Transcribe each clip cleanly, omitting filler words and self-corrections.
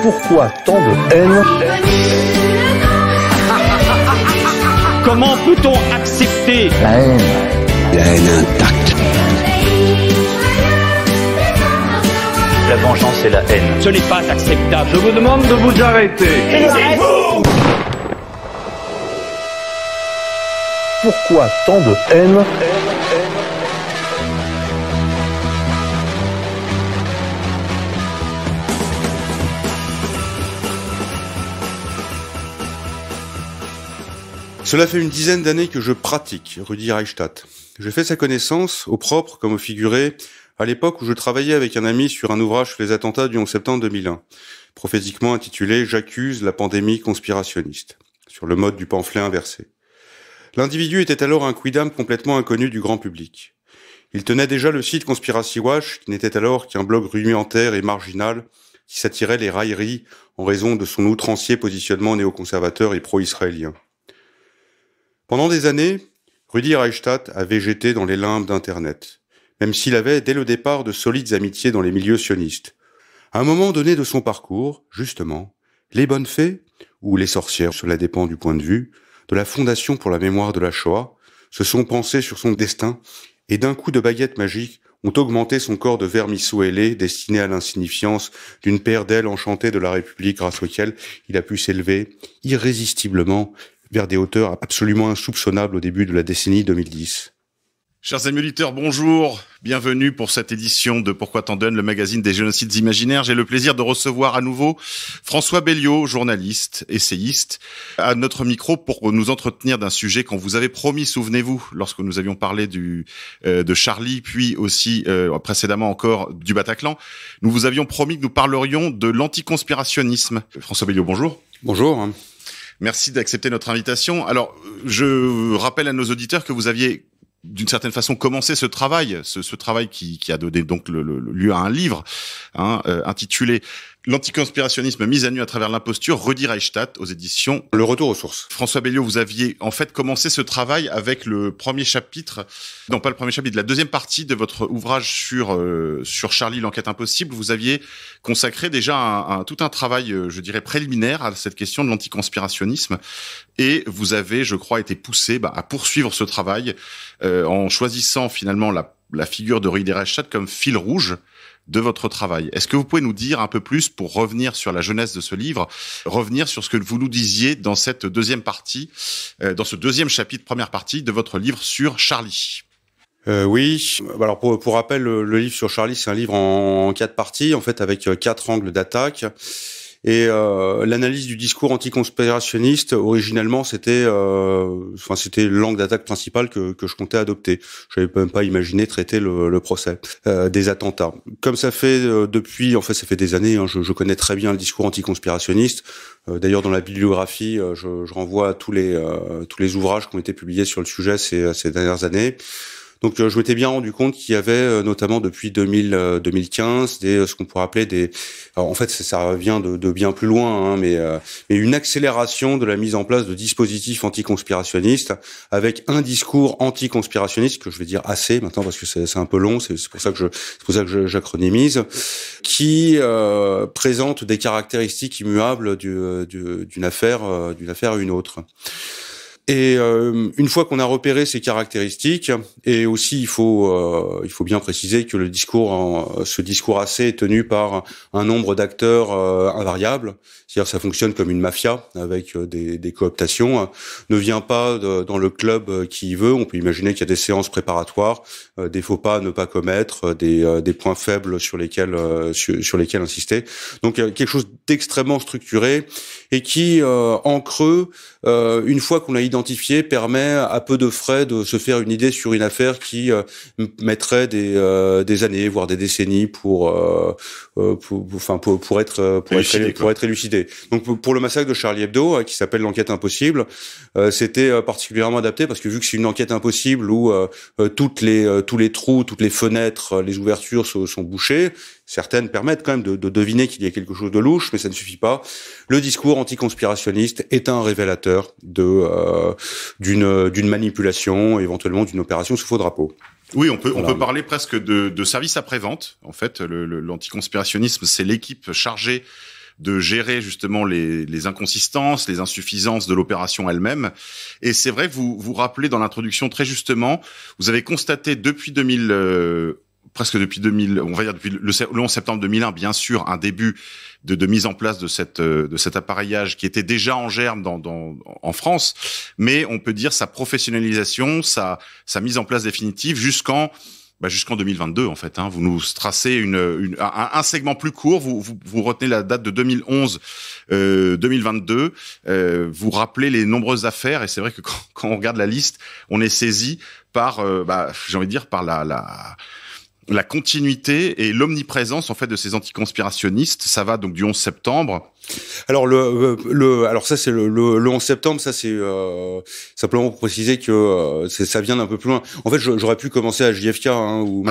Pourquoi tant de haine? Comment peut-on accepter La haine. La haine intacte. La vengeance et la haine. Ce n'est pas acceptable. Je vous demande de vous arrêter. Taisez-vous! Pourquoi tant de haine? Cela fait une dizaine d'années que je pratique Rudi Reichstadt. J'ai fait sa connaissance, au propre comme au figuré, à l'époque où je travaillais avec un ami sur un ouvrage sur les attentats du 11 septembre 2001, prophétiquement intitulé « J'accuse la pandémie conspirationniste », sur le mode du pamphlet inversé. L'individu était alors un quidam complètement inconnu du grand public. Il tenait déjà le site Conspiracy Watch, qui n'était alors qu'un blog rudimentaire et marginal, qui s'attirait les railleries en raison de son outrancier positionnement néoconservateur et pro-israélien. Pendant des années, Rudi Reichstadt a végété dans les limbes d'Internet, même s'il avait, dès le départ, de solides amitiés dans les milieux sionistes. À un moment donné de son parcours, justement, les bonnes fées, ou les sorcières, cela dépend du point de vue, de la Fondation pour la mémoire de la Shoah, se sont pensées sur son destin et d'un coup de baguette magique ont augmenté son corps de vermisseau ailé destiné à l'insignifiance d'une paire d'ailes enchantées de la République grâce auxquelles il a pu s'élever irrésistiblement vers des hauteurs absolument insoupçonnables au début de la décennie 2010. Chers amis auditeurs, bonjour. Bienvenue pour cette édition de Pourquoi tant de haine, le magazine des génocides imaginaires. J'ai le plaisir de recevoir à nouveau François Belliot, journaliste, essayiste, à notre micro pour nous entretenir d'un sujet qu'on vous avait promis, souvenez-vous, lorsque nous avions parlé de Charlie, puis aussi précédemment encore du Bataclan. Nous vous avions promis que nous parlerions de l'anticonspirationnisme. François Belliot, bonjour. Bonjour. Merci d'accepter notre invitation. Alors, je rappelle à nos auditeurs que vous aviez d'une certaine façon commencé ce travail, ce travail qui a donné donc le lieu à un livre intitulé L'anticonspirationnisme mis à nu à travers l'imposture, Rudi Reichstadt aux éditions Le Retour aux sources. François Belliot, vous aviez en fait commencé ce travail avec le premier chapitre, non pas le premier chapitre, la deuxième partie de votre ouvrage sur Charlie, l'enquête impossible. Vous aviez consacré déjà tout un travail, je dirais, préliminaire à cette question de l'anticonspirationnisme. Et vous avez, je crois, été poussé à poursuivre ce travail en choisissant finalement la figure de Rudi Reichstadt comme fil rouge de votre travail. Est-ce que vous pouvez nous dire un peu plus, pour revenir sur la jeunesse de ce livre, revenir sur ce que vous nous disiez dans cette deuxième partie, dans ce deuxième chapitre, première partie de votre livre sur Charlie? Oui. Alors pour rappel, le livre sur Charlie, c'est un livre en 4 parties, en fait, avec 4 angles d'attaque. Et l'analyse du discours anticonspirationniste, originellement, c'était l'angle d'attaque principale que je comptais adopter. Je n'avais même pas imaginé traiter le procès des attentats. Comme ça fait ça fait des années, je connais très bien le discours anticonspirationniste. D'ailleurs, dans la bibliographie, je renvoie à tous les ouvrages qui ont été publiés sur le sujet ces dernières années. Donc je m'étais bien rendu compte qu'il y avait notamment depuis 2015 ce qu'on pourrait appeler alors, en fait ça vient de bien plus loin, mais une accélération de la mise en place de dispositifs anticonspirationnistes avec un discours anticonspirationniste que je vais dire assez maintenant parce que c'est un peu long, c'est pour ça que j'acronymise, qui présente des caractéristiques immuables d'une affaire à une autre. Et une fois qu'on a repéré ces caractéristiques, et aussi il faut bien préciser que ce discours AC est tenu par un nombre d'acteurs invariables, c'est-à-dire ça fonctionne comme une mafia avec des cooptations, ne vient pas dans le club qui veut. On peut imaginer qu'il y a des séances préparatoires, des faux pas à ne pas commettre, des points faibles sur lesquels insister. Donc quelque chose d'extrêmement structuré et qui en creux, une fois qu'on l'a identifié, permet à peu de frais de se faire une idée sur une affaire qui mettrait des années, voire des décennies pour être élucidé. Donc pour le massacre de Charlie Hebdo, qui s'appelle l'enquête impossible, c'était particulièrement adapté parce que vu que c'est une enquête impossible où tous les trous, toutes les fenêtres, les ouvertures sont bouchées, certaines permettent quand même de deviner qu'il y a quelque chose de louche, mais ça ne suffit pas. Le discours anticonspirationniste est un révélateur d'une manipulation, éventuellement d'une opération sous faux drapeau. Oui, on peut parler presque de service après-vente. En fait, l'anticonspirationnisme, c'est l'équipe chargée de gérer justement les inconsistances, les insuffisances de l'opération elle-même. Et c'est vrai, vous rappelez dans l'introduction très justement, vous avez constaté depuis 2000, presque depuis 2000, on va dire depuis le 11 septembre 2001, bien sûr, un début de mise en place de cet appareillage qui était déjà en germe en France, mais on peut dire sa professionnalisation, sa mise en place définitive jusqu'en 2022 en fait. Vous nous tracez un segment plus court. Vous retenez la date de 2011-2022. Vous rappelez les nombreuses affaires et c'est vrai que quand on regarde la liste, on est saisi par, j'ai envie de dire, par la continuité et l'omniprésence en fait de ces anticonspirationnistes. Ça va donc du 11 septembre. Alors alors ça c'est le 11 septembre, ça c'est simplement pour préciser que ça vient d'un peu plus loin. En fait, j'aurais pu commencer à JFK ou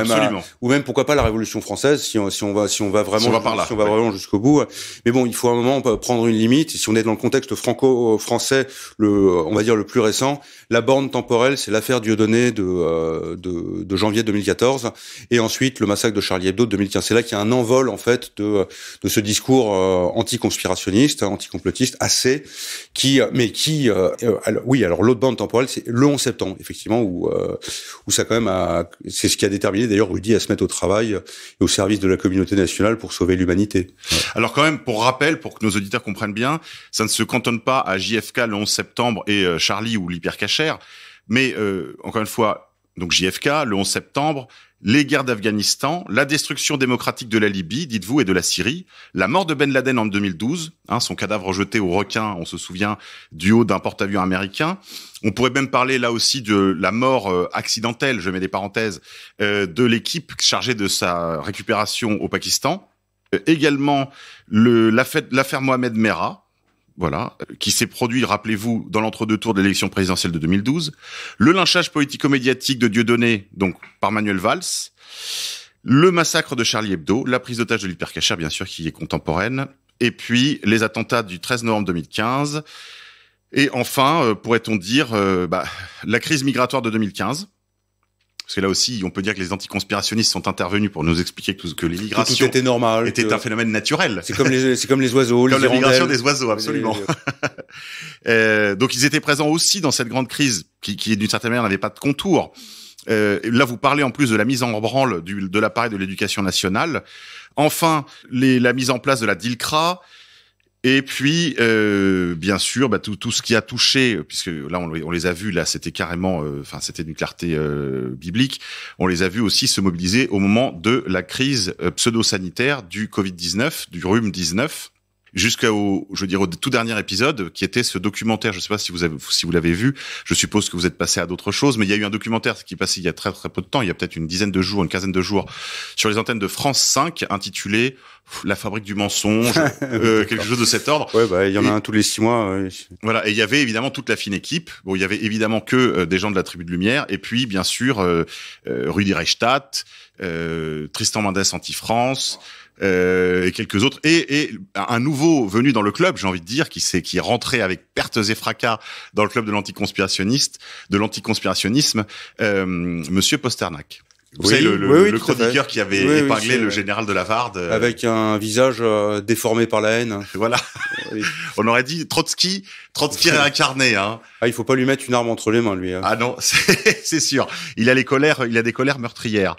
même pourquoi pas la Révolution française si on va vraiment jusqu'au bout. Mais bon, il faut à un moment prendre une limite. Si on est dans le contexte franco-français, on va dire le plus récent, la borne temporelle, c'est l'affaire Dieudonné de janvier 2014 et ensuite le massacre de Charlie Hebdo de 2015. C'est là qu'il y a un envol en fait de ce discours anticonspirationniste, anticomplotiste, alors l'autre bande temporelle, c'est le 11 septembre, effectivement, où ça quand même c'est ce qui a déterminé d'ailleurs Rudy à se mettre au travail et au service de la communauté nationale pour sauver l'humanité. Ouais. Alors quand même, pour rappel, pour que nos auditeurs comprennent bien, ça ne se cantonne pas à JFK le 11 septembre et Charlie ou l'hypercachère, mais encore une fois, donc JFK, le 11 septembre, les guerres d'Afghanistan, la destruction démocratique de la Libye, dites-vous, et de la Syrie, la mort de Ben Laden en 2012, son cadavre jeté aux requins, on se souvient, du haut d'un porte-avions américain. On pourrait même parler là aussi de la mort accidentelle, je mets des parenthèses, de l'équipe chargée de sa récupération au Pakistan. Également l'affaire Mohamed Merah, voilà, qui s'est produit, rappelez-vous, dans l'entre-deux tours de l'élection présidentielle de 2012, le lynchage politico-médiatique de Dieudonné, donc par Manuel Valls, le massacre de Charlie Hebdo, la prise d'otage de l'hypercachère, bien sûr, qui est contemporaine, et puis les attentats du 13 novembre 2015, et enfin, pourrait-on dire, la crise migratoire de 2015, parce que là aussi, on peut dire que les anticonspirationnistes sont intervenus pour nous expliquer que l'immigration tout était normal, était un phénomène naturel. C'est comme les oiseaux, comme la migration des oiseaux, absolument. Donc ils étaient présents aussi dans cette grande crise qui d'une certaine manière n'avait pas de contour. Là, vous parlez en plus de la mise en branle de l'appareil de l'éducation nationale. Enfin, la mise en place de la DILCRA. Et puis, bien sûr, tout ce qui a touché, puisque là on les a vus, là c'était carrément, c'était d'une clarté biblique. On les a vus aussi se mobiliser au moment de la crise pseudo-sanitaire du Covid-19, du rhume 19, jusqu'au tout dernier épisode, qui était ce documentaire. Je sais pas si vous l'avez vu. Je suppose que vous êtes passé à d'autres choses, mais il y a eu un documentaire qui est passé il y a très très peu de temps, il y a peut-être une quinzaine de jours, sur les antennes de France 5, intitulé La fabrique du mensonge, quelque chose de cet ordre. Ouais, il y en a un tous les 6 mois. Voilà, et il y avait évidemment toute la fine équipe. Bon, il y avait évidemment que des gens de la tribu de Lumière, et puis bien sûr Rudi Reichstadt, Tristan Mendes Anti-France, et quelques autres, et un nouveau venu dans le club, j'ai envie de dire, qui est rentré avec pertes et fracas dans le club de l'anticonspirationnisme, Monsieur Pasternak. Vous savez, le chroniqueur qui avait épinglé le général de Lavarde. Avec un visage déformé par la haine. Voilà. On aurait dit Trotsky réincarné, hein. Ah, il faut pas lui mettre une arme entre les mains, lui. Hein. Ah non, c'est sûr. Il a des colères meurtrières.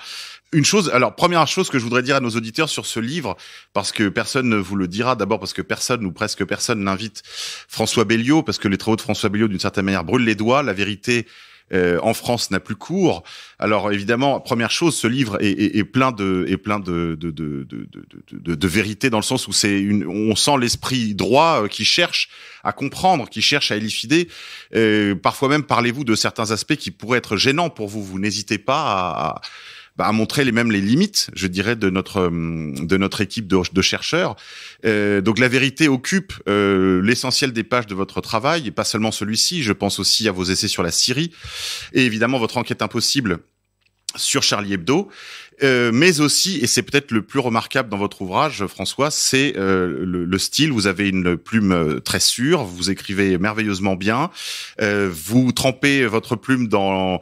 Première chose que je voudrais dire à nos auditeurs sur ce livre, parce que personne ne vous le dira, d'abord parce que personne ou presque personne n'invite François Belliot, parce que les travaux de François Belliot d'une certaine manière brûlent les doigts, la vérité en France n'a plus cours. Alors évidemment, première chose, ce livre est plein de vérité, dans le sens où on sent l'esprit droit qui cherche à comprendre, qui cherche à élucider. Parfois même, parlez-vous de certains aspects qui pourraient être gênants pour vous. Vous n'hésitez pas à montrer les limites, je dirais, de notre équipe de chercheurs. Donc la vérité occupe l'essentiel des pages de votre travail, et pas seulement celui-ci. Je pense aussi à vos essais sur la Syrie, et évidemment votre enquête impossible sur Charlie Hebdo. Mais aussi, et c'est peut-être le plus remarquable dans votre ouvrage, François, c'est le style. Vous avez une plume très sûre, vous écrivez merveilleusement bien, vous trempez votre plume dans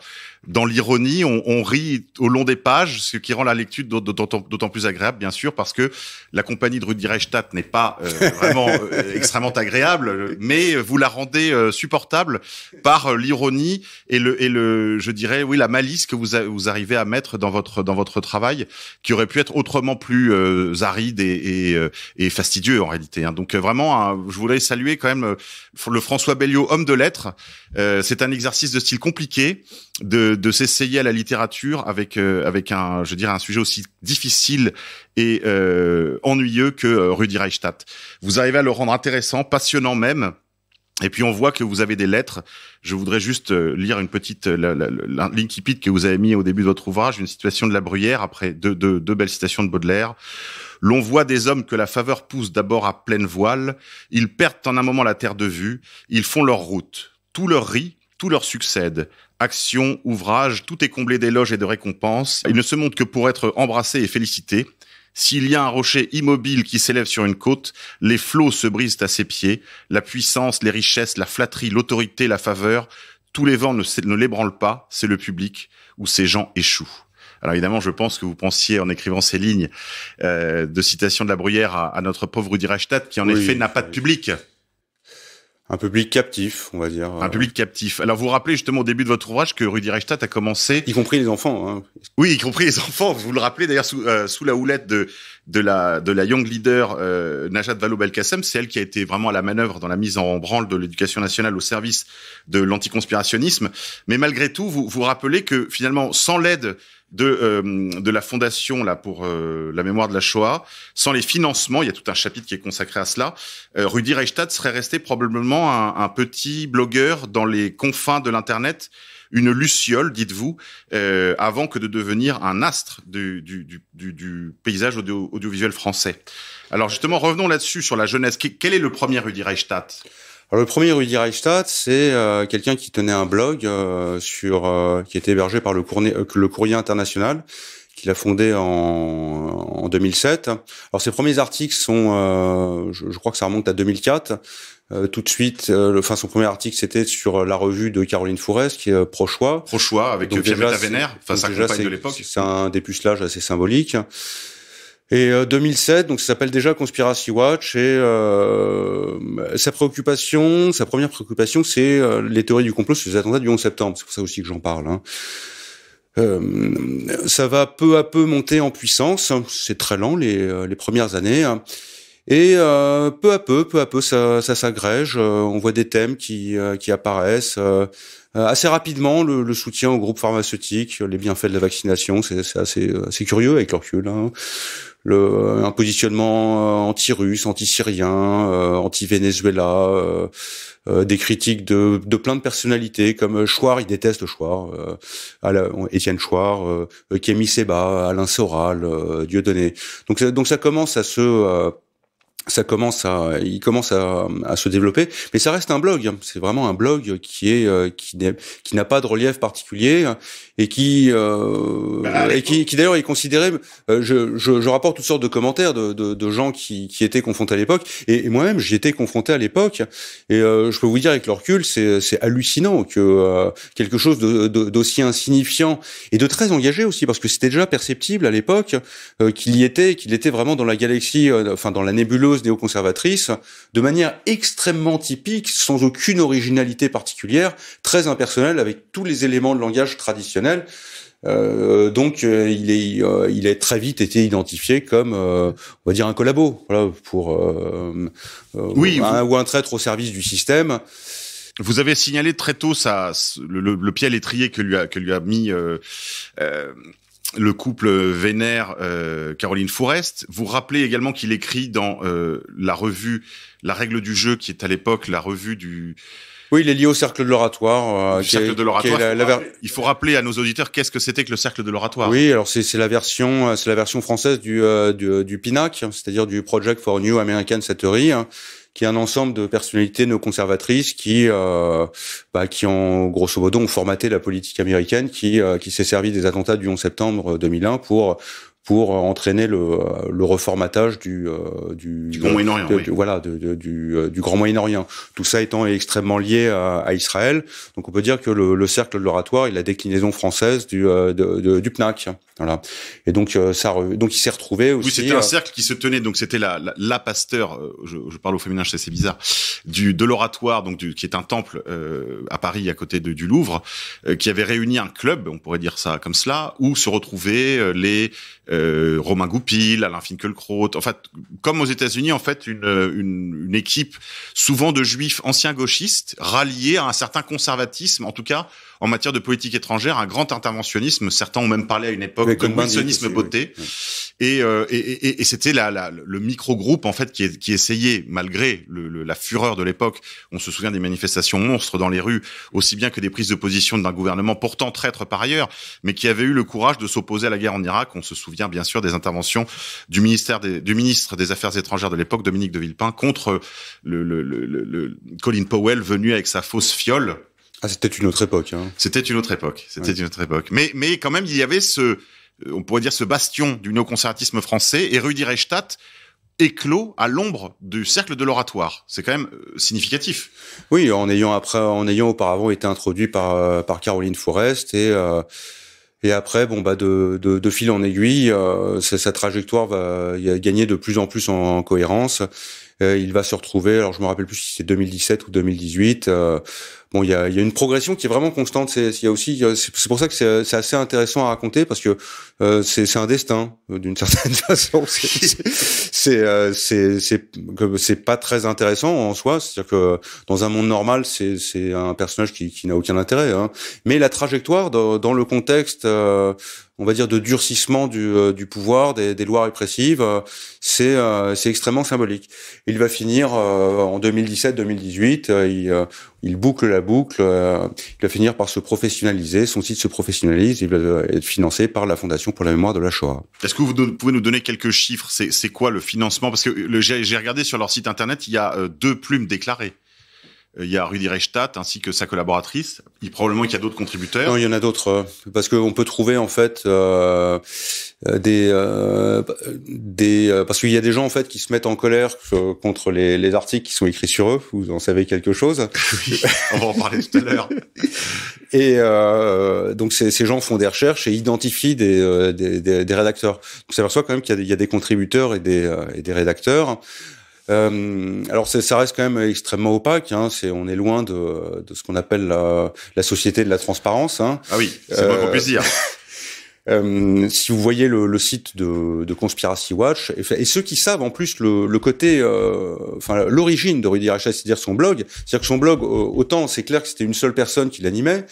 l'ironie, on rit au long des pages, ce qui rend la lecture d'autant plus agréable, bien sûr, parce que la compagnie de Rudi Reichstadt n'est pas vraiment extrêmement agréable, mais vous la rendez supportable par l'ironie et je dirais, oui, la malice que vous arrivez à mettre dans votre travail, qui aurait pu être autrement plus aride et fastidieux en réalité. Hein. Donc vraiment, je voudrais saluer quand même le François Belliot, homme de lettres. C'est un exercice de style compliqué de s'essayer à la littérature avec un sujet aussi difficile et ennuyeux que Rudi Reichstadt. Vous arrivez à le rendre intéressant, passionnant même. Et puis on voit que vous avez des lettres. Je voudrais juste lire une petite l'incipit que vous avez mis au début de votre ouvrage, une situation de la Bruyère, après deux belles citations de Baudelaire. L'on voit des hommes que la faveur pousse d'abord à pleine voile. Ils perdent en un moment la terre de vue. Ils font leur route. Tout leur rit, tout leur succède. Action, ouvrage, tout est comblé d'éloges et de récompenses. Ils ne se montrent que pour être embrassés et félicités. S'il y a un rocher immobile qui s'élève sur une côte, les flots se brisent à ses pieds. La puissance, les richesses, la flatterie, l'autorité, la faveur, tous les vents ne l'ébranlent pas, c'est le public où ces gens échouent. Alors évidemment, je pense que vous pensiez, en écrivant ces lignes de citation de la Bruyère à notre pauvre Rudi Reichstadt, qui en effet n'a pas de public. Un public captif, on va dire. Un public captif. Alors, vous vous rappelez justement au début de votre ouvrage que Rudi Reichstadt a commencé... Y compris les enfants. Hein. Oui, y compris les enfants. Vous le rappelez d'ailleurs sous la houlette de la young leader Najat Vallaud-Belkacem. C'est elle qui a été vraiment à la manœuvre dans la mise en branle de l'éducation nationale au service de l'anticonspirationnisme. Mais malgré tout, vous rappelez que finalement, sans l'aide de la fondation là pour la mémoire de la Shoah, sans les financements, il y a tout un chapitre qui est consacré à cela, Rudi Reichstadt serait resté probablement un petit blogueur dans les confins de l'internet, une luciole, dites-vous, avant que de devenir un astre du paysage audiovisuel français. Alors justement, revenons là-dessus sur la jeunesse. Quel est le premier Rudi Reichstadt ? Alors le premier Rudi Reichstadt, c'est quelqu'un qui tenait un blog qui était hébergé par le Courrier International, qu'il a fondé en 2007. Alors ses premiers articles sont, je crois que ça remonte à 2004. Tout de suite, son premier article c'était sur la revue de Caroline Fourest, qui est Pro-Choix. Pro-Choix avec Fiametta Wener, sa compagne de l'époque. C'est un dépucelage assez symbolique. Et 2007, donc ça s'appelle déjà Conspiracy Watch, et sa première préoccupation, c'est les théories du complot sur les attentats du 11 septembre. C'est pour ça aussi que j'en parle. Hein. Ça va peu à peu monter en puissance. C'est très lent les premières années. Hein. Et peu à peu, ça s'agrège. On voit des thèmes qui apparaissent. Assez rapidement, le soutien aux groupes pharmaceutiques, les bienfaits de la vaccination, c'est assez curieux avec le recul. Hein. Un positionnement anti-russe, anti-syrien, anti-Venezuela, des critiques de plein de personnalités comme Chouard, il déteste Chouard, Étienne Chouard, Kémy Séba, Alain Soral, Dieudonné. Donc ça commence à il commence à se développer, mais ça reste un blog. C'est vraiment un blog qui n'a pas de relief particulier et qui d'ailleurs est considéré. Je rapporte toutes sortes de commentaires de gens qui étaient confrontés à l'époque, et moi-même j'y étais confronté à l'époque. Et je peux vous dire avec le recul, c'est hallucinant que quelque chose d'aussi insignifiant et de très engagé aussi, parce que c'était déjà perceptible à l'époque qu'il était vraiment dans la galaxie, dans la nébuleuse néoconservatrice, de manière extrêmement typique, sans aucune originalité particulière, très impersonnelle, avec tous les éléments de langage traditionnels. Donc il a très vite été identifié comme on va dire un collabo, voilà, pour ou un traître au service du système. Vous avez signalé très tôt le pied à l'étrier que lui a mis le couple Wener Caroline Fourest. Vous rappelez également qu'il écrit dans la revue La Règle du jeu, qui est à l'époque la revue du... Oui, il est lié au cercle de l'oratoire. Il faut rappeler à nos auditeurs qu'est-ce que c'était que le cercle de l'oratoire. Oui, alors c'est la version française du PINAC, c'est-à-dire du Project for New American Theory, qui est un ensemble de personnalités néoconservatrices qui ont grosso modo ont formaté la politique américaine, qui s'est servi des attentats du 11 septembre 2001 pour entraîner le reformatage du Grand Moyen-Orient, du Grand Moyen-Orient. Tout ça étant extrêmement lié à Israël. Donc on peut dire que le cercle de l'oratoire est la déclinaison française du PNAC. Voilà. Et donc il s'est retrouvé aussi. Oui, c'était un cercle qui se tenait. Donc c'était la Pasteur. Je parle au féminin, je sais, c'est bizarre. De l'oratoire, donc qui est un temple à Paris, à côté du Louvre, qui avait réuni un club, on pourrait dire ça comme cela, où se retrouvaient les Romain Goupil, Alain Finkielkraut, en fait, comme aux États-Unis, en fait, une équipe souvent de juifs anciens gauchistes ralliés à un certain conservatisme, en tout cas en matière de politique étrangère, un grand interventionnisme. Certains ont même parlé à une époque de wilsonisme beauté. Oui. Et c'était le micro-groupe en fait qui essayait, malgré la fureur de l'époque, on se souvient des manifestations monstres dans les rues, aussi bien que des prises de position d'un gouvernement pourtant traître par ailleurs, mais qui avait eu le courage de s'opposer à la guerre en Irak. On se souvient bien sûr des interventions du ministre des Affaires étrangères de l'époque, Dominique de Villepin, contre le Colin Powell venu avec sa fausse fiole. Ah, c'était une autre époque. Hein. C'était une autre époque. Une autre époque. Mais quand même, il y avait on pourrait dire ce bastion du néoconservatisme français, et Rudi Reichstadt éclos à l'ombre du cercle de l'oratoire. C'est quand même significatif. Oui, en ayant auparavant été introduit par Caroline Forest et après, de fil en aiguille, sa trajectoire va gagner de plus en plus en cohérence. Il va se retrouver, alors je me rappelle plus si c'est 2017 ou 2018. Il y a une progression qui est vraiment constante. C'est pour ça que c'est assez intéressant à raconter, parce que c'est un destin d'une certaine façon. C'est pas très intéressant en soi. C'est-à-dire que dans un monde normal, c'est un personnage qui n'a aucun intérêt. Hein. Mais la trajectoire dans le contexte, on va dire, de durcissement du pouvoir, des lois répressives, c'est extrêmement symbolique. Il va finir en 2017-2018, il boucle la boucle, il va finir par se professionnaliser, son site se professionnalise, il va être financé par la Fondation pour la mémoire de la Shoah. Est-ce que vous pouvez nous donner quelques chiffres? C'est quoi le financement? Parce que j'ai regardé sur leur site internet, il y a 2 plumes déclarées. Il y a Rudi Reichstadt ainsi que sa collaboratrice. Probablement qu'il y a d'autres contributeurs. Non, il y en a d'autres, parce qu'on peut trouver en fait parce qu'il y a des gens en fait qui se mettent en colère contre les articles qui sont écrits sur eux. Vous en savez quelque chose? Oui, on va en parler tout à l'heure. Et donc ces gens font des recherches et identifient des rédacteurs. On s'aperçoit quand même qu'il y a des contributeurs et des rédacteurs. Alors ça reste quand même extrêmement opaque. Hein. On est loin de ce qu'on appelle la société de la transparence. Hein. Ah oui, c'est moins qu'on puisse dire. Si vous voyez le site de Conspiracy Watch, et ceux qui savent en plus le côté, l'origine de Rudi Reichstadt, c'est-à-dire son blog, c'est-à-dire que son blog, autant c'est clair que c'était une seule personne qui l'animait.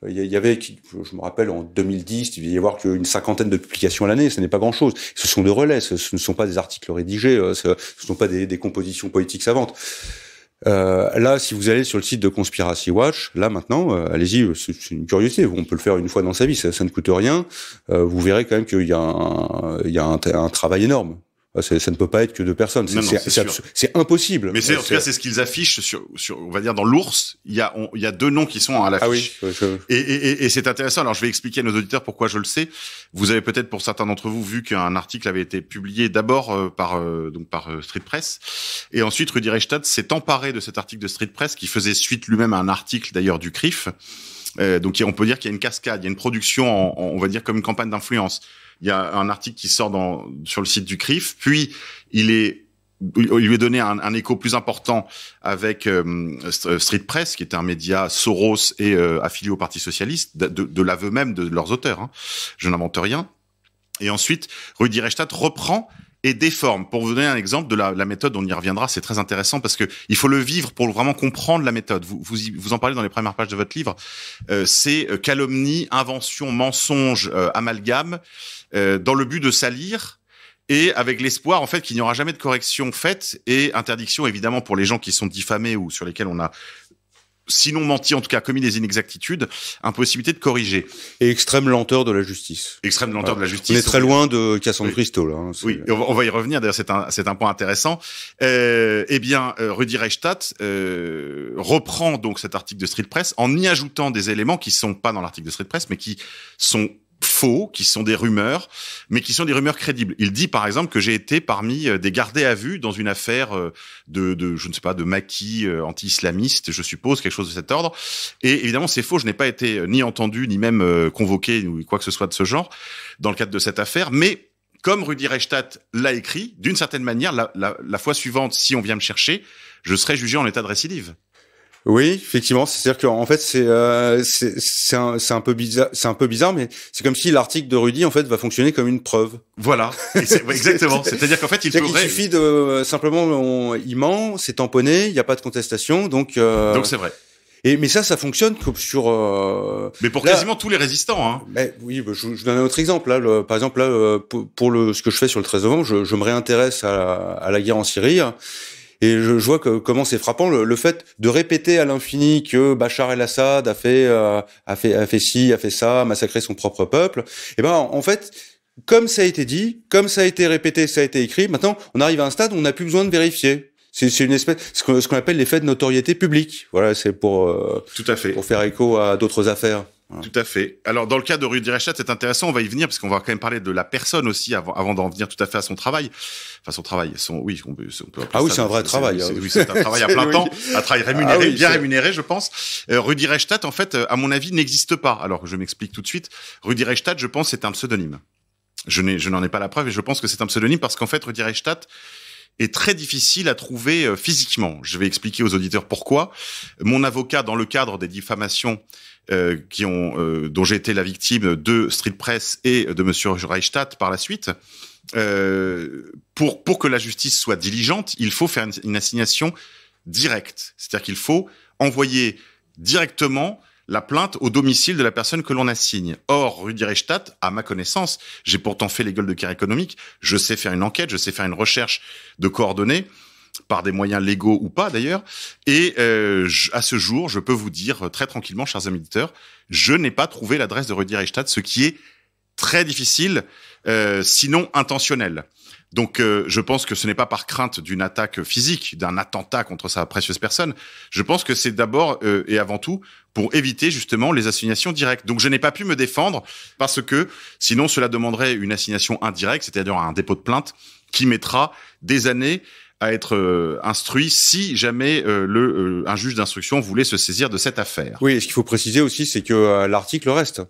Il y avait, je me rappelle, en 2010, il devait y avoir qu'une 50aine de publications à l'année. Ce n'est pas grand-chose. Ce sont des relais. Ce ne sont pas des articles rédigés. Ce ne sont pas des compositions politiques savantes. Là, si vous allez sur le site de Conspiracy Watch, là maintenant, allez-y, c'est une curiosité. On peut le faire une fois dans sa vie. Ça ne coûte rien. Vous verrez quand même qu'il y a un travail énorme. Ça ne peut pas être que 2 personnes. C'est impossible. Mais en tout cas, c'est ce qu'ils affichent sur, on va dire, dans l'ours. Il y a 2 noms qui sont à l'affiche. Ah oui. Et c'est intéressant. Alors, je vais expliquer à nos auditeurs pourquoi je le sais. Vous avez peut-être, pour certains d'entre vous, vu qu'un article avait été publié d'abord par Street Press. Et ensuite, Rudi Reichstadt s'est emparé de cet article de Street Press qui faisait suite lui-même à un article d'ailleurs du CRIF. Donc, on peut dire qu'il y a une cascade, il y a une production, on va dire, comme une campagne d'influence. Il y a un article qui sort sur le site du CRIF, puis il lui est donné un écho plus important avec Street Press, qui est un média Soros et affilié au Parti socialiste, de l'aveu même de leurs auteurs. Hein. Je n'invente rien. Et ensuite, Rudi Reichstadt reprend et déforme. Pour vous donner un exemple de la méthode, on y reviendra, c'est très intéressant parce que il faut le vivre pour vraiment comprendre la méthode. Vous en parlez dans les premières pages de votre livre. C'est calomnie, invention, mensonge, amalgame, dans le but de salir et avec l'espoir en fait qu'il n'y aura jamais de correction faite et interdiction évidemment pour les gens qui sont diffamés ou sur lesquels on a sinon menti, en tout cas commis des inexactitudes, impossibilité de corriger. Et extrême lenteur de la justice. Extrême lenteur de la justice. On est très loin de Cassandre Christo, là. Oui, on va y revenir, d'ailleurs c'est un point intéressant. Rudi Reichstadt reprend donc cet article de Street Press en y ajoutant des éléments qui sont pas dans l'article de Street Press, mais qui sont faux, qui sont des rumeurs, mais qui sont des rumeurs crédibles. Il dit par exemple que j'ai été parmi des gardés à vue dans une affaire de je ne sais pas, de maquis anti-islamiste, je suppose, quelque chose de cet ordre. Et évidemment, c'est faux, je n'ai pas été ni entendu, ni même convoqué, ou quoi que ce soit de ce genre, dans le cadre de cette affaire. Mais comme Rudi Reichstadt l'a écrit, d'une certaine manière, la fois suivante, si on vient me chercher, je serai jugé en état de récidive. Oui, effectivement, c'est-à-dire qu'en fait c'est un peu bizarre, mais c'est comme si l'article de Rudy en fait va fonctionner comme une preuve. Voilà, exactement. C'est-à-dire qu'en fait il suffit de simplement il ment, c'est tamponné, il n'y a pas de contestation, donc c'est vrai. Mais ça fonctionne comme sur. Mais pour quasiment tous les résistants, hein. Oui, je donne un autre exemple. Là, par exemple, là, pour ce que je fais sur le 13 novembre, je me réintéresse à la guerre en Syrie. Et je vois comment c'est frappant le fait de répéter à l'infini que Bachar el-Assad a fait ci, a fait ça, a massacré son propre peuple. Et en fait, comme ça a été dit, comme ça a été répété, ça a été écrit, maintenant on arrive à un stade où on n'a plus besoin de vérifier. C'est une espèce, ce qu'on appelle l'effet de notoriété publique. Voilà, c'est pour tout à fait, pour faire écho à d'autres affaires. Tout à fait. Alors dans le cas de Rudi Reichstadt, c'est intéressant, on va y venir parce qu'on va quand même parler de la personne aussi avant d'en venir tout à fait à son travail. Enfin son travail, on peut c'est un vrai travail. Oui, c'est un travail à plein temps, un travail rémunéré, bien rémunéré, je pense. Rudi Reichstadt, en fait, à mon avis, n'existe pas. Alors je m'explique tout de suite. Rudi Reichstadt, je pense, c'est un pseudonyme. Je n'en ai pas la preuve, et je pense que c'est un pseudonyme parce qu'en fait, Rudi Reichstadt est très difficile à trouver physiquement. Je vais expliquer aux auditeurs pourquoi. Mon avocat, dans le cadre des diffamations dont j'ai été la victime de Street Press et de Monsieur Reichstadt par la suite, pour que la justice soit diligente, il faut faire une assignation directe. C'est-à-dire qu'il faut envoyer directement la plainte au domicile de la personne que l'on assigne. Or, Rudi Reichstadt, à ma connaissance, j'ai pourtant fait l'école de guerre économique, je sais faire une enquête, je sais faire une recherche de coordonnées, par des moyens légaux ou pas d'ailleurs, et à ce jour, je peux vous dire très tranquillement, chers amis auditeurs, je n'ai pas trouvé l'adresse de Rudi Reichstadt, ce qui est très difficile, sinon intentionnel. Donc je pense que ce n'est pas par crainte d'une attaque physique, d'un attentat contre sa précieuse personne. Je pense que c'est d'abord et avant tout pour éviter justement les assignations directes. Donc je n'ai pas pu me défendre parce que sinon cela demanderait une assignation indirecte, c'est-à-dire un dépôt de plainte qui mettra des années à être instruit si jamais un juge d'instruction voulait se saisir de cette affaire. Oui, et ce qu'il faut préciser aussi, c'est que l'article reste.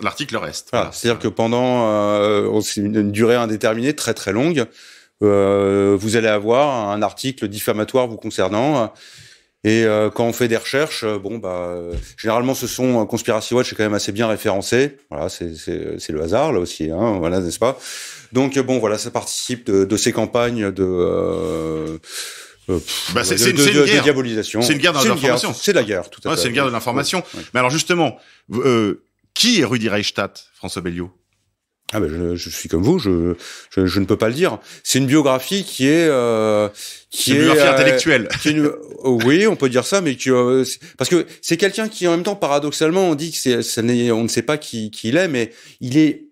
L'article reste. Voilà. C'est-à-dire que pendant c'est une durée indéterminée très très longue, vous allez avoir un article diffamatoire vous concernant. Et quand on fait des recherches, généralement ce sont Conspiracy Watch est quand même assez bien référencé. Voilà, c'est le hasard là aussi, hein, voilà, n'est-ce pas? Donc ça participe de ces campagnes de diabolisation. C'est une guerre de l'information. C'est de la guerre, tout à fait. C'est une guerre de l'information. Oui. Mais alors justement, qui est Rudi Reichstadt, François Belliot? Je suis comme vous, je ne peux pas le dire. C'est une biographie qui est une biographie intellectuelle. Oui, on peut dire ça, mais parce que c'est quelqu'un qui en même temps paradoxalement on dit que on ne sait pas qui il est, mais il est.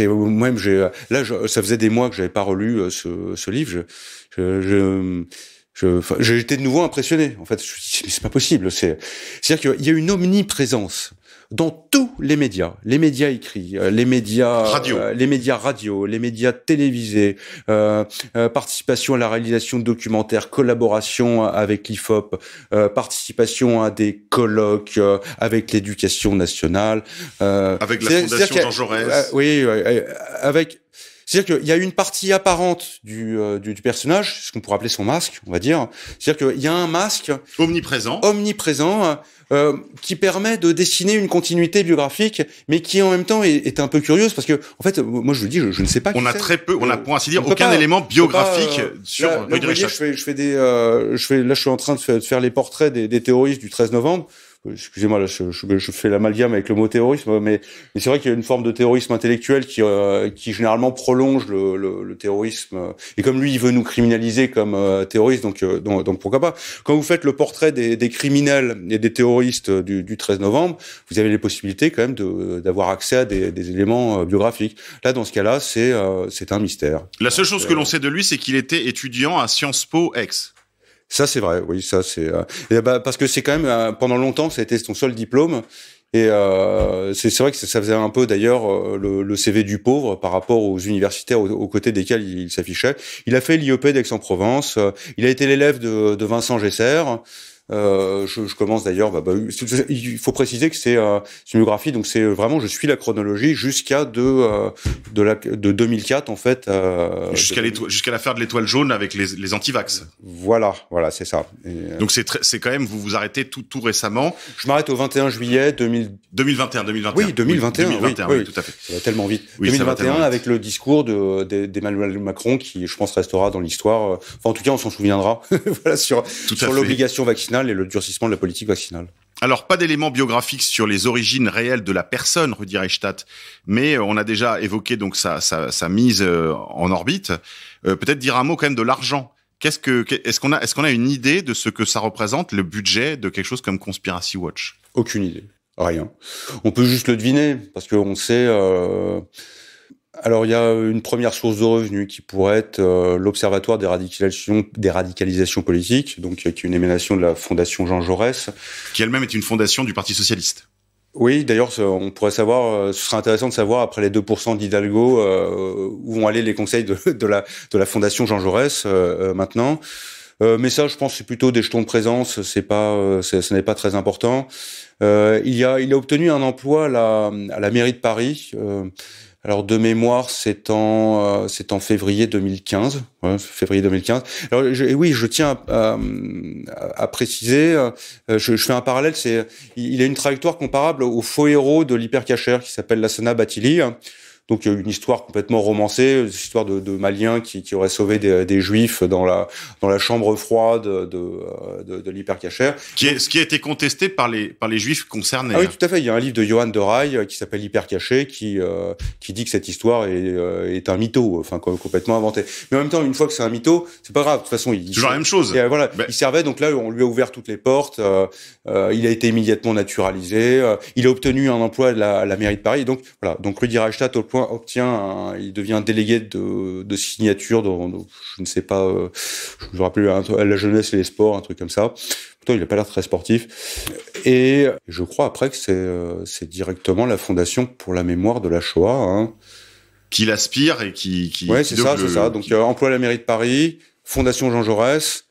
Moi-même, ça faisait des mois que j'avais pas relu ce livre. J'ai été de nouveau impressionné. En fait, je me suis dit, mais c'est pas possible. C'est-à-dire qu'il y a une omniprésence dans tous les médias écrits, les médias radio, les médias télévisés, participation à la réalisation de documentaires, collaboration avec l'IFOP, participation à des colloques avec l'éducation nationale, avec la fondation Jean Jaurès. C'est-à-dire qu'il y a une partie apparente du personnage, ce qu'on pourrait appeler son masque, on va dire. C'est-à-dire qu'il y a un masque omniprésent, qui permet de dessiner une continuité biographique, mais qui en même temps est un peu curieuse parce que, en fait, moi je vous dis, je ne sais pas. On a très peu, on a pour ainsi dire aucun élément biographique sur Rudi Reichstadt. Là, je suis en train de faire les portraits des terroristes du 13 novembre. excusez-moi, là, je fais l'amalgame avec le mot terrorisme, mais c'est vrai qu'il y a une forme de terrorisme intellectuel qui généralement prolonge le terrorisme. Et comme lui, il veut nous criminaliser comme terroristes, donc pourquoi pas. Quand vous faites le portrait des criminels et des terroristes du 13 novembre, vous avez les possibilités quand même d'avoir accès à des éléments biographiques. Là, dans ce cas-là, c'est un mystère. La seule chose que l'on sait de lui, c'est qu'il était étudiant à Sciences Po Aix. Ça, c'est vrai, oui, ça, c'est... parce que c'est quand même, pendant longtemps, ça a été son seul diplôme, et c'est vrai que ça faisait un peu, d'ailleurs, le CV du pauvre par rapport aux universitaires aux côtés desquels il s'affichait. Il a fait l'IEP d'Aix-en-Provence, il a été l'élève de Vincent Gesser. Je commence d'ailleurs. Il faut préciser que c'est une biographie, donc c'est vraiment, je suis la chronologie jusqu'à de 2004 en fait. Jusqu'à l'affaire de l'étoile jaune avec les antivax. Voilà, c'est ça. Donc c'est quand même, vous vous arrêtez tout récemment. Je m'arrête au 21 juillet 2021. Oui, 2021, oui, tout à fait. Ça va tellement vite. Oui, 2021 avec le discours d'Emmanuel Macron qui, je pense, restera dans l'histoire. Enfin, en tout cas, on s'en souviendra. Voilà, sur l'obligation vaccinale et le durcissement de la politique vaccinale. Alors, pas d'éléments biographiques sur les origines réelles de la personne Rudi Reichstadt, mais on a déjà évoqué donc sa mise en orbite. Peut-être dire un mot quand même de l'argent. Est-ce qu'on a une idée de ce que ça représente, le budget de quelque chose comme Conspiracy Watch? Aucune idée. Rien. On peut juste le deviner, parce qu'on sait... Alors, il y a une première source de revenus qui pourrait être l'Observatoire des radicalisations politiques, donc qui est une émanation de la Fondation Jean Jaurès. Qui elle-même est une fondation du Parti Socialiste. Oui, d'ailleurs, on pourrait savoir, ce serait intéressant de savoir, après les 2% d'Hidalgo, où vont aller les conseils de la Fondation Jean Jaurès maintenant. Mais ça, je pense, c'est plutôt des jetons de présence, ce n'est pas très important. Il a obtenu un emploi à la mairie de Paris. Alors de mémoire, c'est en février 2015. Ouais, février 2015. Alors je tiens à préciser. Je fais un parallèle. Il a une trajectoire comparable au faux héros de l'hypercacher qui s'appelle Lassana Bathily. Donc une histoire complètement romancée, une histoire de Maliens qui aurait sauvé des Juifs dans la chambre froide de l'hypercacher. Ce qui a été contesté par les Juifs concernés. Ah oui, tout à fait. Il y a un livre de Johan de Rail qui s'appelle Hypercacher qui dit que cette histoire est un mytho, enfin complètement inventé. Mais en même temps, une fois que c'est un mytho, c'est pas grave. De toute façon, toujours la même chose. Et voilà, il servait. Donc là, on lui a ouvert toutes les portes. Il a été immédiatement naturalisé. Il a obtenu un emploi à la mairie de Paris. Donc voilà. Donc Rudi Reichstadt il devient délégué de signature je ne sais pas, je me rappelle à la jeunesse et les sports, un truc comme ça. Pourtant, il n'a pas l'air très sportif. Et je crois après que c'est directement la Fondation pour la mémoire de la Shoah, hein. Qui l'aspire et qui. Ouais, c'est ça. Donc emploi à la mairie de Paris, Fondation Jean Jaurès.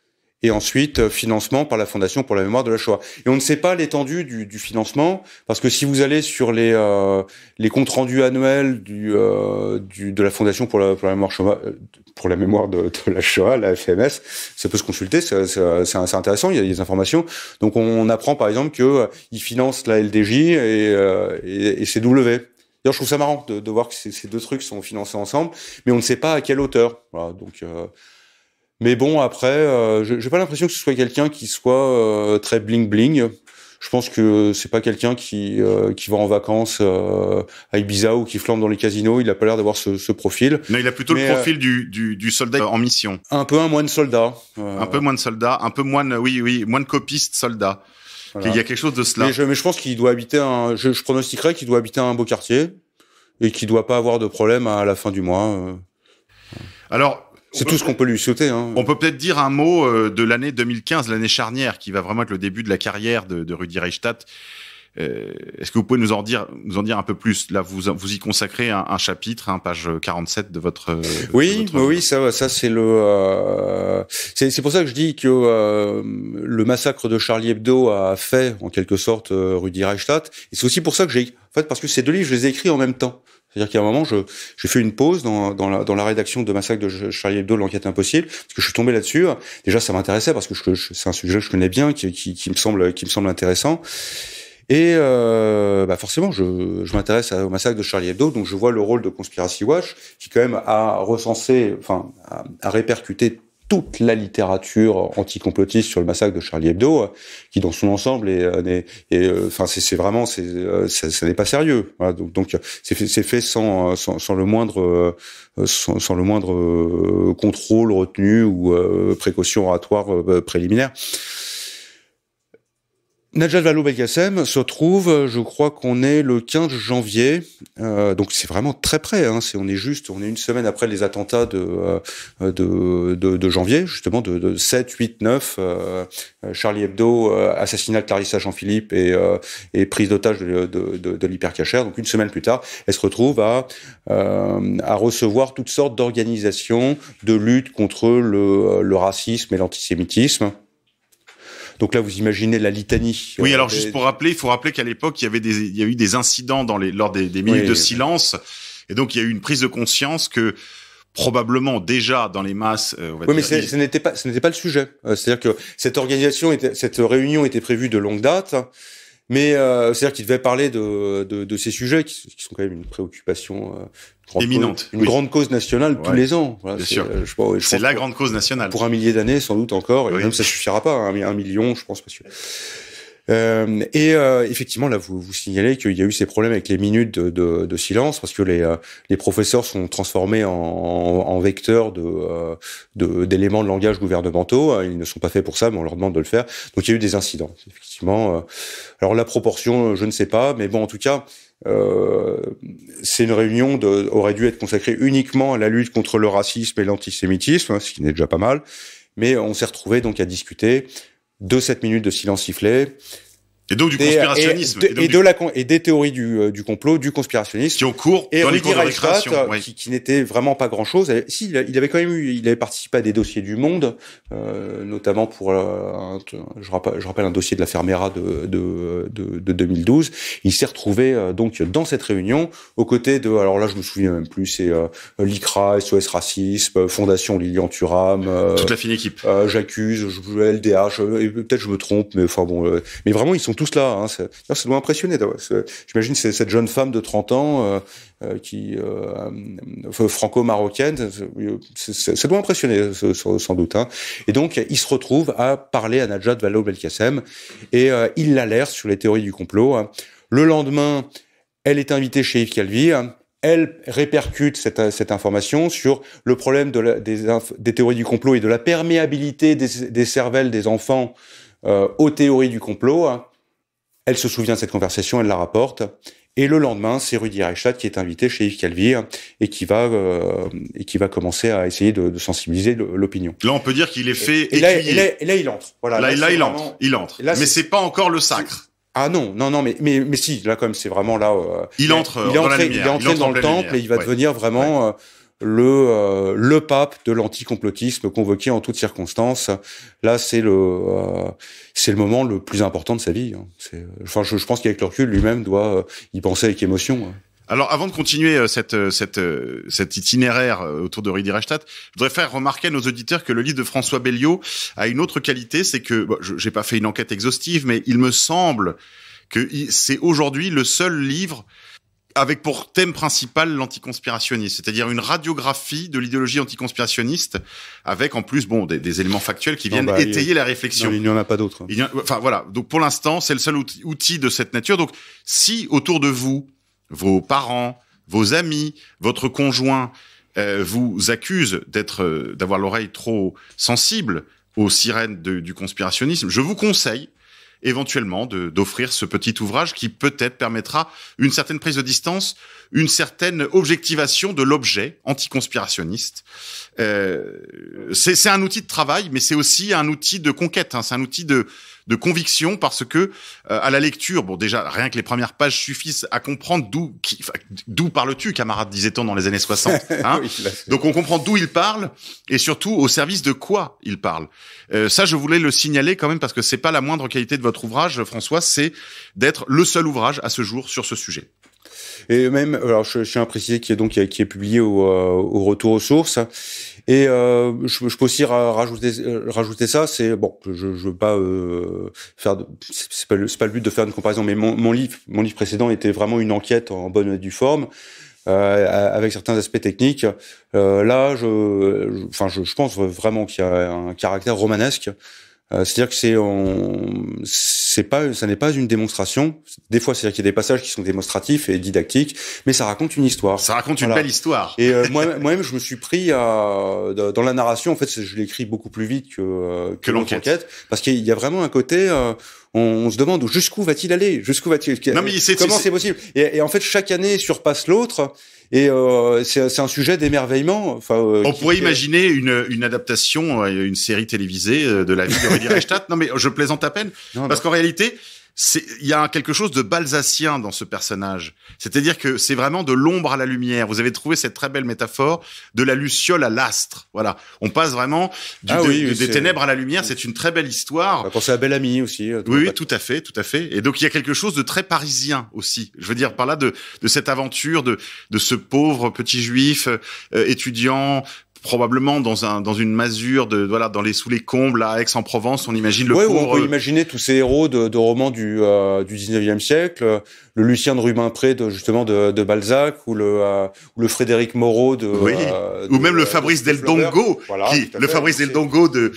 Et ensuite, financement par la Fondation pour la mémoire de la Shoah. Et on ne sait pas l'étendue du financement, parce que si vous allez sur les comptes rendus annuels de la Fondation pour la mémoire de la Shoah, la FMS, ça peut se consulter, c'est intéressant, il y a des informations. Donc on apprend par exemple que il finance la LDJ et CW. D'ailleurs, je trouve ça marrant de voir que ces deux trucs sont financés ensemble, mais on ne sait pas à quelle hauteur. Voilà, donc. Mais bon, après, j'ai pas l'impression que ce soit quelqu'un qui soit très bling bling. Je pense que c'est pas quelqu'un qui va en vacances à Ibiza ou qui flambe dans les casinos. Il a pas l'air d'avoir ce profil. Non, il a plutôt le profil du soldat en mission. Un peu un moine soldat. Un peu moine soldat, un peu moine, oui, moine copiste soldat. Voilà. Il y a quelque chose de cela. Mais je pense qu'il doit habiter je pronostiquerais qu'il doit habiter un beau quartier et qu'il doit pas avoir de problème à la fin du mois. Alors. C'est tout ce qu'on peut lui souhaiter. Hein. On peut peut-être dire un mot de l'année 2015, l'année charnière, qui va vraiment être le début de la carrière de Rudi Reichstadt. Est-ce que vous pouvez nous en dire un peu plus? Là, vous y consacrez un chapitre, page 47 de votre. Oui, ça c'est c'est pour ça que je dis que le massacre de Charlie Hebdo a fait en quelque sorte Rudi Reichstadt. Et c'est aussi pour ça que parce que ces deux livres, je les ai écrits en même temps. C'est-à-dire qu'à un moment, j'ai fait une pause dans la rédaction de Massacre de Charlie Hebdo, l'enquête impossible, parce que je suis tombé là-dessus. Déjà, ça m'intéressait parce que c'est un sujet que je connais bien, qui me semble intéressant. Et forcément, je m'intéresse au massacre de Charlie Hebdo, donc je vois le rôle de Conspiracy Watch, qui quand même a recensé, a répercuté toute la littérature anticomplotiste sur le massacre de Charlie Hebdo, qui dans son ensemble c'est vraiment ça n'est pas sérieux. Voilà, donc c'est fait sans le moindre contrôle, retenue ou précaution oratoire préliminaire. Najat Vallaud-Belkacem se trouve, je crois qu'on est le 15 janvier, donc c'est vraiment très près. On est une semaine après les attentats de janvier, justement de 7, 8, 9, Charlie Hebdo, assassinat de Clarissa Jean-Philippe et prise d'otage de l'hypercacher. Donc une semaine plus tard, elle se retrouve à recevoir toutes sortes d'organisations de lutte contre le racisme et l'antisémitisme. Donc là, vous imaginez la litanie. Oui, alors juste pour rappeler, il faut rappeler qu'à l'époque, il y a eu des incidents lors des minutes de silence, et donc il y a eu une prise de conscience que probablement déjà dans les masses. Mais ce n'était pas le sujet. C'est-à-dire que cette réunion était prévue de longue date. Mais c'est-à-dire qu'il devait parler de ces sujets qui sont quand même une préoccupation éminente, grande cause nationale tous les ans. Voilà, bien sûr. C'est la grande cause nationale. Pour 1 millier d'années, sans doute encore. Et même ça suffira pas. 1 million, je pense pas sûr. Effectivement, là, vous signalez qu'il y a eu ces problèmes avec les minutes de silence parce que les professeurs sont transformés en vecteurs d'éléments de langage gouvernementaux. Ils ne sont pas faits pour ça, mais on leur demande de le faire. Donc, il y a eu des incidents. Effectivement. Alors, la proportion, je ne sais pas, mais bon, en tout cas, c'est une réunion aurait dû être consacrée uniquement à la lutte contre le racisme et l'antisémitisme, ce qui n'est déjà pas mal. Mais on s'est retrouvé donc à discuter de cette minute de silence sifflé. Et donc du conspirationnisme. Et des théories du complot, du conspirationnisme. Qui ont cours dans les cours de récréation. Qui n'était vraiment pas grand chose. Si, il avait participé à des dossiers du Monde, notamment pour, je rappelle un dossier de la Fermera de 2012. Il s'est retrouvé, donc, dans cette réunion, aux côtés alors là, je me souviens même plus, c'est, l'ICRA, SOS Racisme, Fondation Lilian Thuram. Toute la fine équipe. J'accuse, LDH, peut-être je me trompe, mais enfin bon, mais vraiment, ils sont tous là, ça doit impressionner. J'imagine cette jeune femme de 30 ans franco-marocaine, ça doit impressionner sans doute. Et donc, il se retrouve à parler à Najat Vallaud-Belkacem et il l'alerte sur les théories du complot. Le lendemain, elle est invitée chez Yves Calvi. Elle répercute cette information sur le problème des théories du complot et de la perméabilité des cervelles des enfants aux théories du complot. Elle se souvient de cette conversation, elle la rapporte. Et le lendemain, c'est Rudi Reichstadt qui est invité chez Yves Calvi et qui va commencer à essayer de sensibiliser l'opinion. Là, on peut dire qu'il est fait et là, il entre. Voilà. Là, il entre. Là, mais c'est pas encore le sacre. Ah non, mais si, là, quand même, c'est vraiment là. Il entre dans la lumière. Il est entré dans le temple et il va devenir vraiment le pape de l'anticomplotisme convoqué en toutes circonstances. Là, c'est le moment le plus important de sa vie. Je pense qu'avec le recul, lui-même doit y penser avec émotion. Alors, avant de continuer cet itinéraire autour de Rudi Reichstadt, je voudrais faire remarquer à nos auditeurs que le livre de François Belliot a une autre qualité, c'est que j'ai pas fait une enquête exhaustive, mais il me semble que c'est aujourd'hui le seul livre avec pour thème principal l'anticonspirationnisme, c'est-à-dire une radiographie de l'idéologie anticonspirationniste, avec en plus des éléments factuels qui viennent étayer la réflexion. Il n'y en a pas d'autres. Enfin voilà, donc pour l'instant, c'est le seul outil de cette nature. Donc si autour de vous, vos parents, vos amis, votre conjoint vous accusent d'avoir l'oreille trop sensible aux sirènes du conspirationnisme, je vous conseille éventuellement d'offrir ce petit ouvrage qui peut-être permettra une certaine prise de distance, une certaine objectivation de l'objet anticonspirationniste. C'est un outil de travail, mais c'est aussi un outil de conquête, c'est un outil de conviction, parce que à la lecture, déjà rien que les premières pages suffisent à comprendre d'où parles-tu, camarade, disait-on dans les années 60. Oui, donc on comprend d'où il parle et surtout au service de quoi il parle. Ça, je voulais le signaler quand même parce que c'est pas la moindre qualité de votre ouvrage, François, c'est d'être le seul ouvrage à ce jour sur ce sujet. Et même, alors je tiens à préciser qui est publié au Retour aux sources. Et je peux aussi rajouter ça. C'est bon, je veux pas faire. C'est pas le but de faire une comparaison, mais mon livre précédent était vraiment une enquête en bonne et due forme. avec certains aspects techniques. Là, je pense vraiment qu'il y a un caractère romanesque. C'est-à-dire que ça n'est pas une démonstration. Des fois, c'est-à-dire qu'il y a des passages qui sont démonstratifs et didactiques, mais ça raconte une histoire. Ça raconte une belle histoire. Et moi-même, je me suis pris dans la narration. En fait, je l'écris beaucoup plus vite que l'enquête, parce qu'il y a vraiment un côté. On se demande jusqu'où va-t-il aller, Non, mais comment c'est possible. Et en fait, chaque année surpasse l'autre. Et c'est un sujet d'émerveillement. On pourrait imaginer une adaptation, une série télévisée de la vie de Rudi Reichstadt. Non, mais je plaisante à peine, parce qu'en réalité, il y a quelque chose de balzacien dans ce personnage. C'est-à-dire que c'est vraiment de l'ombre à la lumière. Vous avez trouvé cette très belle métaphore de la luciole à l'astre. Voilà. On passe vraiment des ténèbres à la lumière. C'est une très belle histoire. On va penser à Belle Amie aussi. Oui, tout à fait. Et donc, il y a quelque chose de très parisien aussi. Je veux dire, par là, de cette aventure, de ce pauvre petit juif, étudiant, probablement dans une masure sous les combles à Aix-en-Provence, on imagine le pauvre. On peut imaginer tous ces héros de romans du 19e siècle, le Lucien de Rubempré de Balzac, ou le Frédéric Moreau ou même le Fabrice Del Dongo, Fabrice Del Dongo de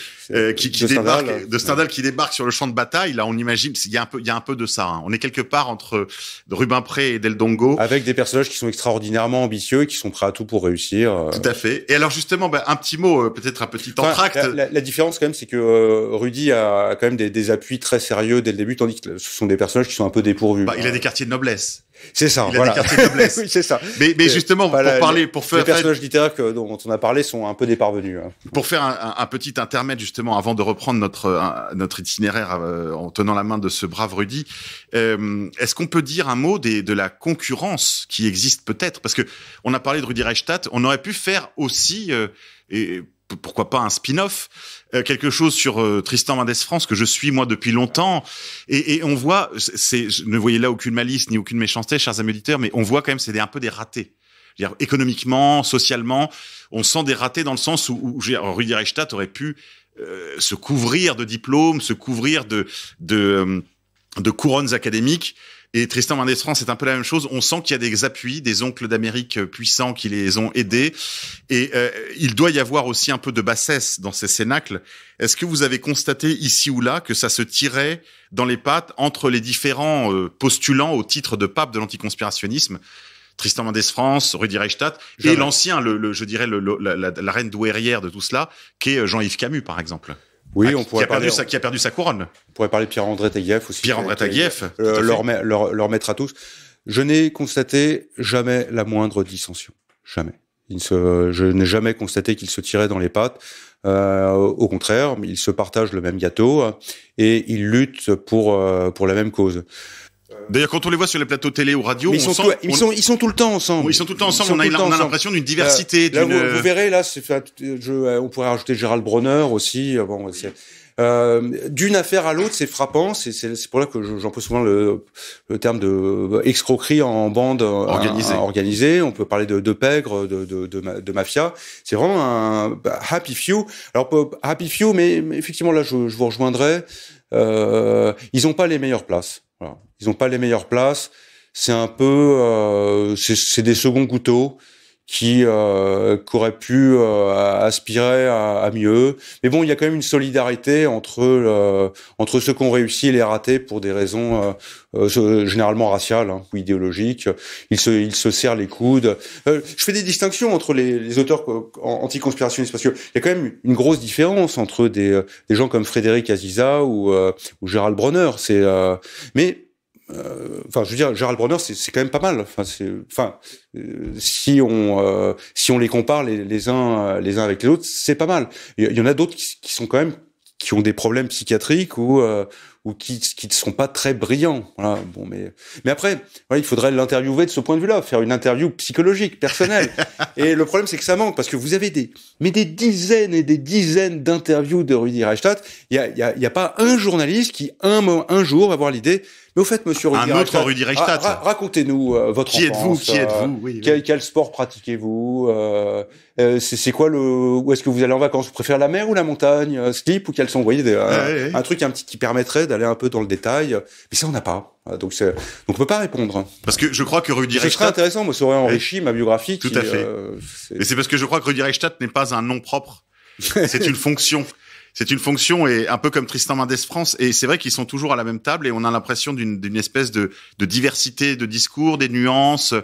Stendhal qui débarque sur le champ de bataille. Là, on imagine, il y a un peu de ça. Hein. On est quelque part entre Rubempré et Del Dongo, avec des personnages qui sont extraordinairement ambitieux et qui sont prêts à tout pour réussir. Tout à fait. Et alors justement, un petit mot, peut-être un petit entracte. La différence quand même, c'est que Rudy a quand même des appuits très sérieux dès le début, tandis que ce sont des personnages qui sont un peu dépourvus. Il a des quartiers de noblesse. C'est ça, il a des quartiers de noblesse. Oui, c'est ça. Mais justement, pour faire les personnages littéraires dont on a parlé sont un peu déparvenus. Pour faire un petit intermède justement, avant de reprendre notre itinéraire en tenant la main de ce brave Rudy, est-ce qu'on peut dire un mot de la concurrence qui existe peut-être, parce que on a parlé de Rudi Reichstadt, on aurait pu faire aussi et pourquoi pas un spin-off, quelque chose sur Tristan Mendès France que je suis moi depuis longtemps, et on voit, ne voyez là aucune malice ni aucune méchanceté, chers amis auditeurs, mais on voit quand même c'est un peu des ratés. C'est-à-dire, économiquement, socialement, on sent des ratés dans le sens où Rudi Reichstadt aurait pu se couvrir de diplômes, se couvrir de couronnes académiques. Et Tristan Mendès France, c'est un peu la même chose. On sent qu'il y a des appuis, des oncles d'Amérique puissants qui les ont aidés. Et il doit y avoir aussi un peu de bassesse dans ces cénacles. Est-ce que vous avez constaté ici ou là que ça se tirait dans les pattes entre les différents postulants au titre de pape de l'anticonspirationnisme, Tristan Mendès France, Rudi Reichstadt, et l'ancien, je dirais la reine douairière de tout cela, qui est Jean-Yves Camus, par exemple. Oui, on pourrait qui a perdu sa couronne. On pourrait parler de Pierre-André Taguieff aussi. Pierre-André Taguieff. Leur maître à tous. Je n'ai constaté jamais la moindre dissension. Jamais. Je n'ai jamais constaté qu'ils se tiraient dans les pattes. Au contraire, ils se partagent le même gâteau et ils luttent pour la même cause. D'ailleurs, quand on les voit sur les plateaux télé ou radio, ils sont tout le temps ensemble. Oui, ils sont tout le temps ensemble. On a l'impression d'une diversité. Là, vous verrez, là, on pourrait rajouter Gérald Bronner aussi. D'une affaire à l'autre, c'est frappant. C'est pour là que j'emploie souvent le terme de escroquerie en bande organisée. On peut parler de pègre, de mafia. C'est vraiment un happy few. Alors happy few, mais effectivement là, je vous rejoindrai. Ils ont pas les meilleures places. Voilà. Ils ont pas les meilleures places. C'est un peu, c'est des seconds couteaux qui auraient pu aspirer à mieux. Mais bon, il y a quand même une solidarité entre ceux qui ont réussi et les ratés pour des raisons généralement raciales ou idéologiques. Ils se serrent les coudes. Je fais des distinctions entre les auteurs anticonspirationnistes parce que il y a quand même une grosse différence entre des gens comme Frédéric Aziza ou Gérald Bronner. Je veux dire, Gérald Bronner, c'est quand même pas mal. Si on les compare les uns avec les autres, c'est pas mal. Il y en a d'autres qui sont quand même, qui ont des problèmes psychiatriques ou qui ne sont pas très brillants. Voilà. Bon, mais après, voilà, il faudrait l'interviewer de ce point de vue-là, faire une interview psychologique, personnelle. Et le problème, c'est que ça manque parce que vous avez des dizaines et des dizaines d'interviews de Rudi Reichstadt. Il y a pas un journaliste qui un jour va avoir l'idée. Mais au fait, monsieur Rudi Reichstadt, un autre Rudi Reichstadt. Racontez-nous votre enfance. Qui êtes-vous oui. Quel sport pratiquez-vous c'est quoi où est-ce que vous allez en vacances? Vous préférez la mer ou la montagne? Slip ou caleçon? Vous voyez, un truc qui permettrait d'aller un peu dans le détail, mais ça on n'a pas. Donc on peut pas répondre. Parce que je crois que Rudi Ce serait Reichstadt... intéressant, moi ça aurait enrichi ma biographie. Tout à fait. Et c'est parce que je crois que Rudi Reichstadt n'est pas un nom propre. C'est une fonction. C'est une fonction, et un peu comme Tristan Mendès France, et c'est vrai qu'ils sont toujours à la même table, et on a l'impression d'une espèce de diversité de discours, des nuances,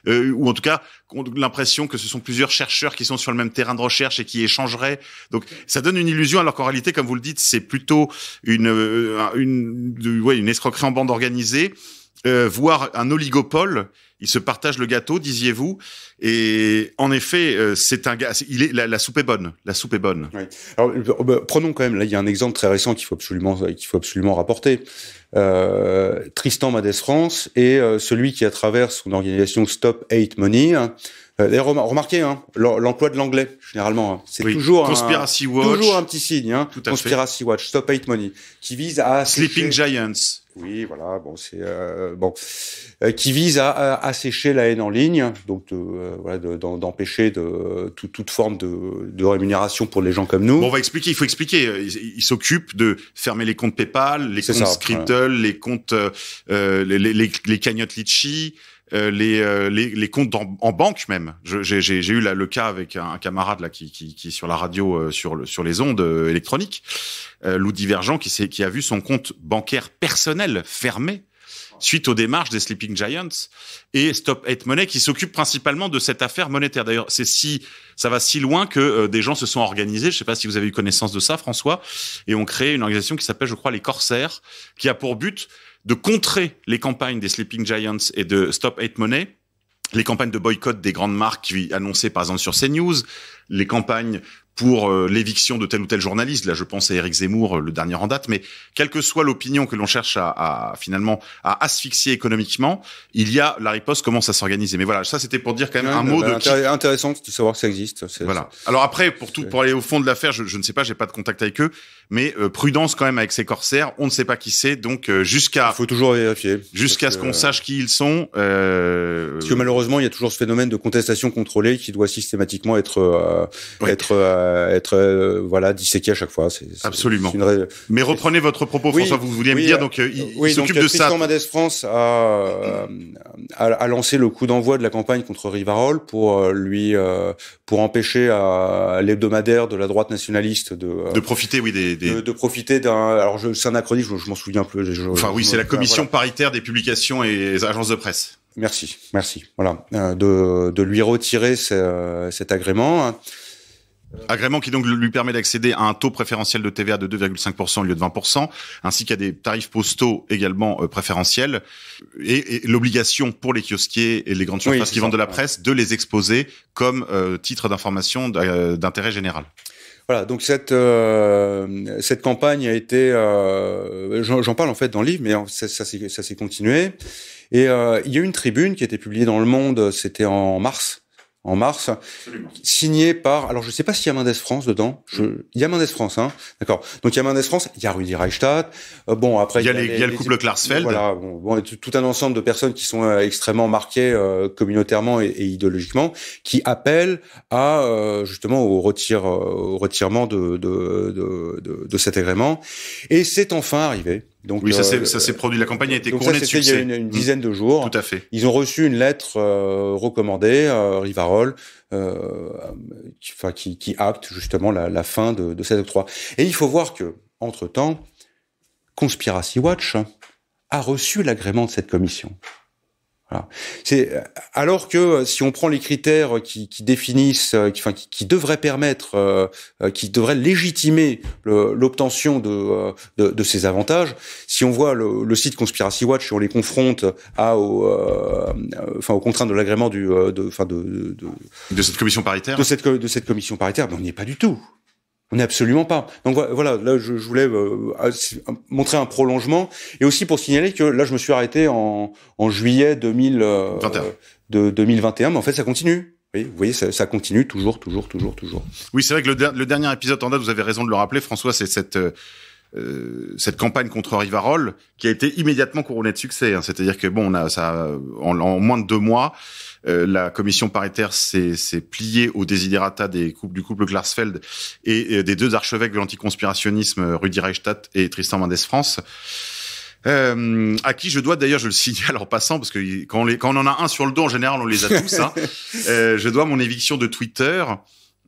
ou en tout cas on a l'impression que ce sont plusieurs chercheurs qui sont sur le même terrain de recherche et qui échangeraient. Donc ça donne une illusion, alors qu'en réalité, comme vous le dites, c'est plutôt une escroquerie en bande organisée, voire un oligopole. Ils se partagent le gâteau, disiez-vous. Et en effet, c'est un gars. La soupe est bonne. La soupe est bonne. Oui. Alors, prenons quand même. Là, il y a un exemple très récent qu'il faut absolument rapporter. Tristan Mendès France et celui qui, à travers son organisation Stop Hate Money. D'ailleurs, remarquez, l'emploi de l'anglais généralement. C'est toujours Conspiracy Watch. Toujours un petit signe. Tout à Conspiracy fait. Watch, Stop Hate Money, qui vise à Sleeping Giants. Oui, voilà. Bon, c'est qui vise à assécher la haine en ligne, donc d'empêcher toute forme de rémunération pour les gens comme nous. Bon, on va expliquer. Il faut expliquer. Il s'occupe de fermer les comptes PayPal, les comptes Skripal, voilà. Les comptes les cagnottes Litchi. Les comptes en banque même. J'ai eu le cas avec un camarade là qui est sur la radio sur les ondes électroniques, Lou Divergent, qui a vu son compte bancaire personnel fermé suite aux démarches des Sleeping Giants, et Stop Hate Money qui s'occupe principalement de cette affaire monétaire. D'ailleurs, ça va si loin que des gens se sont organisés. Je sais pas si vous avez eu connaissance de ça, François, et ont créé une organisation qui s'appelle, je crois, les Corsaires, qui a pour but de contrer les campagnes des Sleeping Giants et de Stop Hate Money, les campagnes de boycott des grandes marques annoncées par exemple sur CNews, les campagnes pour l'éviction de tel ou tel journaliste. Là, je pense à Éric Zemmour, le dernier en date. Mais quelle que soit l'opinion que l'on cherche finalement à asphyxier économiquement, la riposte commence à s'organiser. Mais voilà, ça c'était pour dire quand même un mot intéressant de savoir que ça existe. Voilà. Alors après, pour aller au fond de l'affaire, je ne sais pas, j'ai pas de contact avec eux, mais prudence quand même avec ces corsaires. On ne sait pas qui c'est, donc il faut toujours vérifier. Jusqu'à ce qu'on sache qui ils sont. Parce que malheureusement, il y a toujours ce phénomène de contestation contrôlée qui doit systématiquement être disséqué à chaque fois. Absolument. Mais reprenez votre propos, François, vous vouliez me dire, donc il s'occupe de ça. Tristan Mendès France a lancé le coup d'envoi de la campagne contre Rivarol pour empêcher l'hebdomadaire de la droite nationaliste de profiter, de profiter d'un. Alors c'est un acronyme, je m'en souviens plus. C'est la commission paritaire des publications et des agences de presse. Merci. Voilà, de lui retirer cet agrément. Agrément qui donc lui permet d'accéder à un taux préférentiel de TVA de 2,5% au lieu de 20%, ainsi qu'à des tarifs postaux également préférentiels, et l'obligation pour les kiosquiers et les grandes surfaces qui vendent de la presse de les exposer comme titre d'information d'intérêt général. Voilà, donc cette campagne a été, j'en parle en fait dans le livre, mais ça s'est continué. Et il y a eu une tribune qui a été publiée dans Le Monde, c'était en mars, signé par, alors je sais pas s'il y a Mendès France dedans, il y a Mendès France, d'accord. Donc il y a Mendès France, il y a Rudi Reichstadt, après il y a le couple Klarsfeld. Voilà, tout un ensemble de personnes qui sont extrêmement marquées communautairement et idéologiquement, qui appellent à justement au retirement de cet agrément, et c'est enfin arrivé. Donc, oui, ça s'est produit. La campagne a été couronnée de succès. Il y a une dizaine de jours. Tout à fait. Ils ont reçu une lettre recommandée, Rivarol, qui acte justement la fin de cet octroi. Et il faut voir que, entre-temps, Conspiracy Watch a reçu l'agrément de cette commission. Voilà. Alors que si on prend les critères qui définissent, qui devraient permettre, qui devraient légitimer l'obtention de ces avantages, si on voit le site Conspiracy Watch et on les confronte aux contraintes de l'agrément de cette commission paritaire, de cette commission paritaire, ben on n'y est pas du tout. On n'est absolument pas. Donc voilà, là je voulais montrer un prolongement, et aussi pour signaler que là je me suis arrêté en juillet 2021, mais en fait ça continue. Oui, vous voyez, ça continue toujours. Oui, c'est vrai que le dernier épisode en date, vous avez raison de le rappeler, François, c'est cette cette campagne contre Rivarol qui a été immédiatement couronnée de succès. Hein. C'est-à-dire que bon, en moins de 2 mois, la commission paritaire s'est pliée aux desiderata du couple Klarsfeld et des 2 archevêques de l'anticonspirationnisme, Rudi Reichstadt et Tristan Mendès France. À qui je dois d'ailleurs, je le signale en passant, parce que quand on en a un sur le dos, en général, on les a tous. Hein. Je dois mon éviction de Twitter.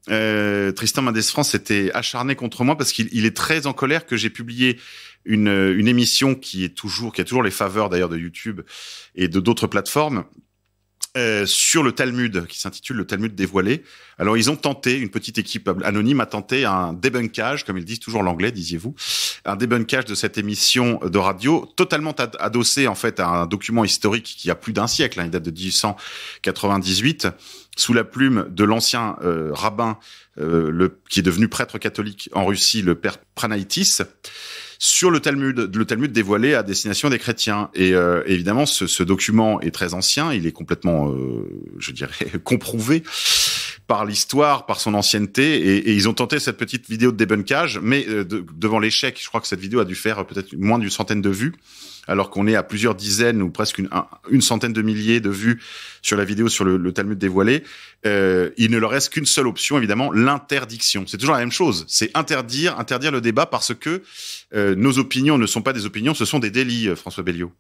Tristan Mendès France était acharné contre moi parce qu'il est très en colère que j'ai publié une émission qui a toujours les faveurs d'ailleurs de YouTube et de d'autres plateformes. Sur le Talmud, qui s'intitule le Talmud dévoilé. Alors, ils ont tenté, une petite équipe anonyme a tenté un débunkage, comme ils disent toujours l'anglais, disiez-vous, un débunkage de cette émission de radio, totalement adossé, en fait, à un document historique qui a plus d'un siècle, hein, il date de 1898, sous la plume de l'ancien rabbin, qui est devenu prêtre catholique en Russie, le père Pranaïtis, sur le Talmud dévoilé à destination des chrétiens. Et évidemment, ce document est très ancien, il est complètement, je dirais, comprouvé par l'histoire, par son ancienneté, et ils ont tenté cette petite vidéo de débunkage, mais devant l'échec, je crois que cette vidéo a dû faire peut-être moins d'une centaine de vues, alors qu'on est à plusieurs dizaines ou presque une centaine de milliers de vues sur la vidéo sur le Talmud dévoilé. Il ne leur reste qu'une seule option, évidemment, l'interdiction. C'est toujours la même chose, c'est interdire le débat parce que nos opinions ne sont pas des opinions, ce sont des délits, François Belliot.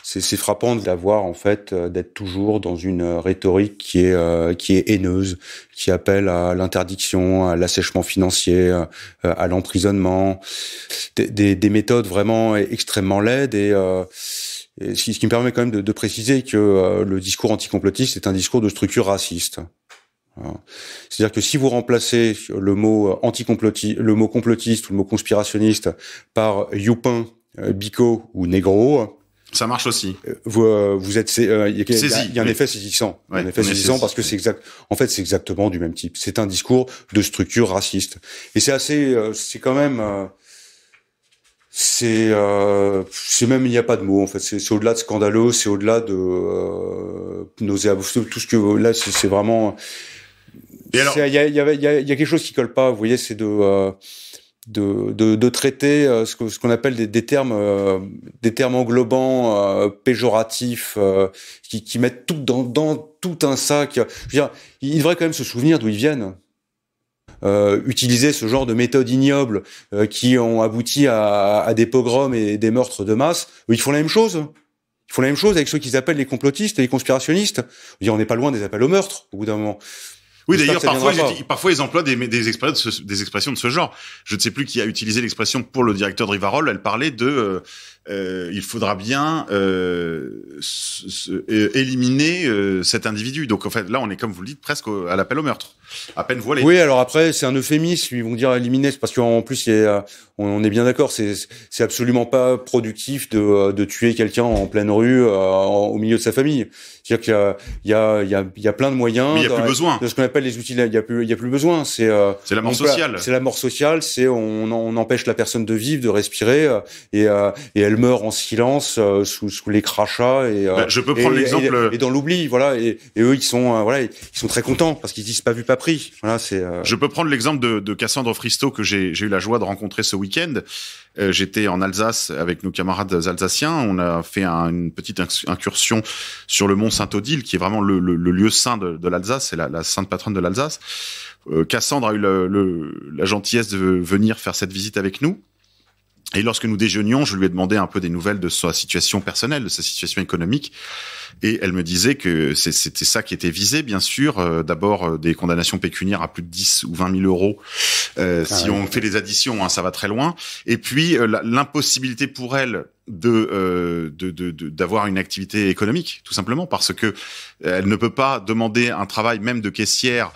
C'est frappant d'avoir, en fait, d'être toujours dans une rhétorique qui est haineuse, qui appelle à l'interdiction, à l'assèchement financier, à l'emprisonnement, des méthodes vraiment extrêmement laides et ce qui me permet quand même de préciser que le discours anticomplotiste est un discours de structure raciste. C'est-à-dire que si vous remplacez le mot complotiste ou le mot conspirationniste par youpin, bico ou négro, ça marche aussi. Vous êtes, il y a un effet saisissant. Ouais, un effet saisissant parce que c'est exactement du même type. C'est un discours de structure raciste. Et c'est assez, c'est quand même, c'est même, il n'y a pas de mots, en fait. C'est au-delà de scandaleux, c'est au-delà de, nauséabond. Tout ce que, là, c'est vraiment, il y a quelque chose qui colle pas, vous voyez, c'est de traiter ce qu'on appelle des termes englobants, péjoratifs, qui mettent tout dans tout un sac. Je veux dire, ils devraient quand même se souvenir d'où ils viennent. Utiliser ce genre de méthodes ignobles qui ont abouti à des pogroms et des meurtres de masse, ils font la même chose. Ils font la même chose avec ceux qu'ils appellent les complotistes et les conspirationnistes. Je veux dire, on n'est pas loin des appels au meurtre au bout d'un moment. Oui, d'ailleurs, parfois ils emploient des expressions de ce genre. Je ne sais plus qui a utilisé l'expression pour le directeur de Rivarol. Elle parlait de il faudra bien éliminer cet individu. Donc en fait, là, on est, comme vous le dites, presque à l'appel au meurtre, à peine voilé. Oui, alors après, c'est un euphémisme. Ils vont dire éliminer, c'est parce qu'en plus, on est bien d'accord, c'est absolument pas productif de tuer quelqu'un en pleine rue, au milieu de sa famille. C'est-à-dire qu'il y a plein de moyens. Mais il y a plus besoin de ce qu'on appelle les outils. Il y a plus besoin. C'est la mort sociale. C'est la mort sociale. C'est on empêche la personne de vivre, de respirer, et elle meurt en silence sous les crachats et je peux prendre l'exemple et dans l'oubli, voilà, et eux ils sont très contents parce qu'ils disent pas vu pas pris. Voilà, c'est Je peux prendre l'exemple de Cassandre Fristo que j'ai eu la joie de rencontrer ce week-end. J'étais en Alsace avec nos camarades alsaciens, on a fait une petite incursion sur le mont Saint-Odile qui est vraiment le lieu saint de l'Alsace, c'est la sainte patronne de l'Alsace. Cassandre a eu la gentillesse de venir faire cette visite avec nous. Et lorsque nous déjeunions, je lui ai demandé un peu des nouvelles de sa situation personnelle, de sa situation économique. Et elle me disait que c'était ça qui était visé, bien sûr. D'abord, des condamnations pécuniaires à plus de 10 ou 20 000 euros. Si on fait les additions, hein, ça va très loin. Et puis, l'impossibilité pour elle d'avoir une activité économique, tout simplement, parce que elle ne peut pas demander un travail même de caissière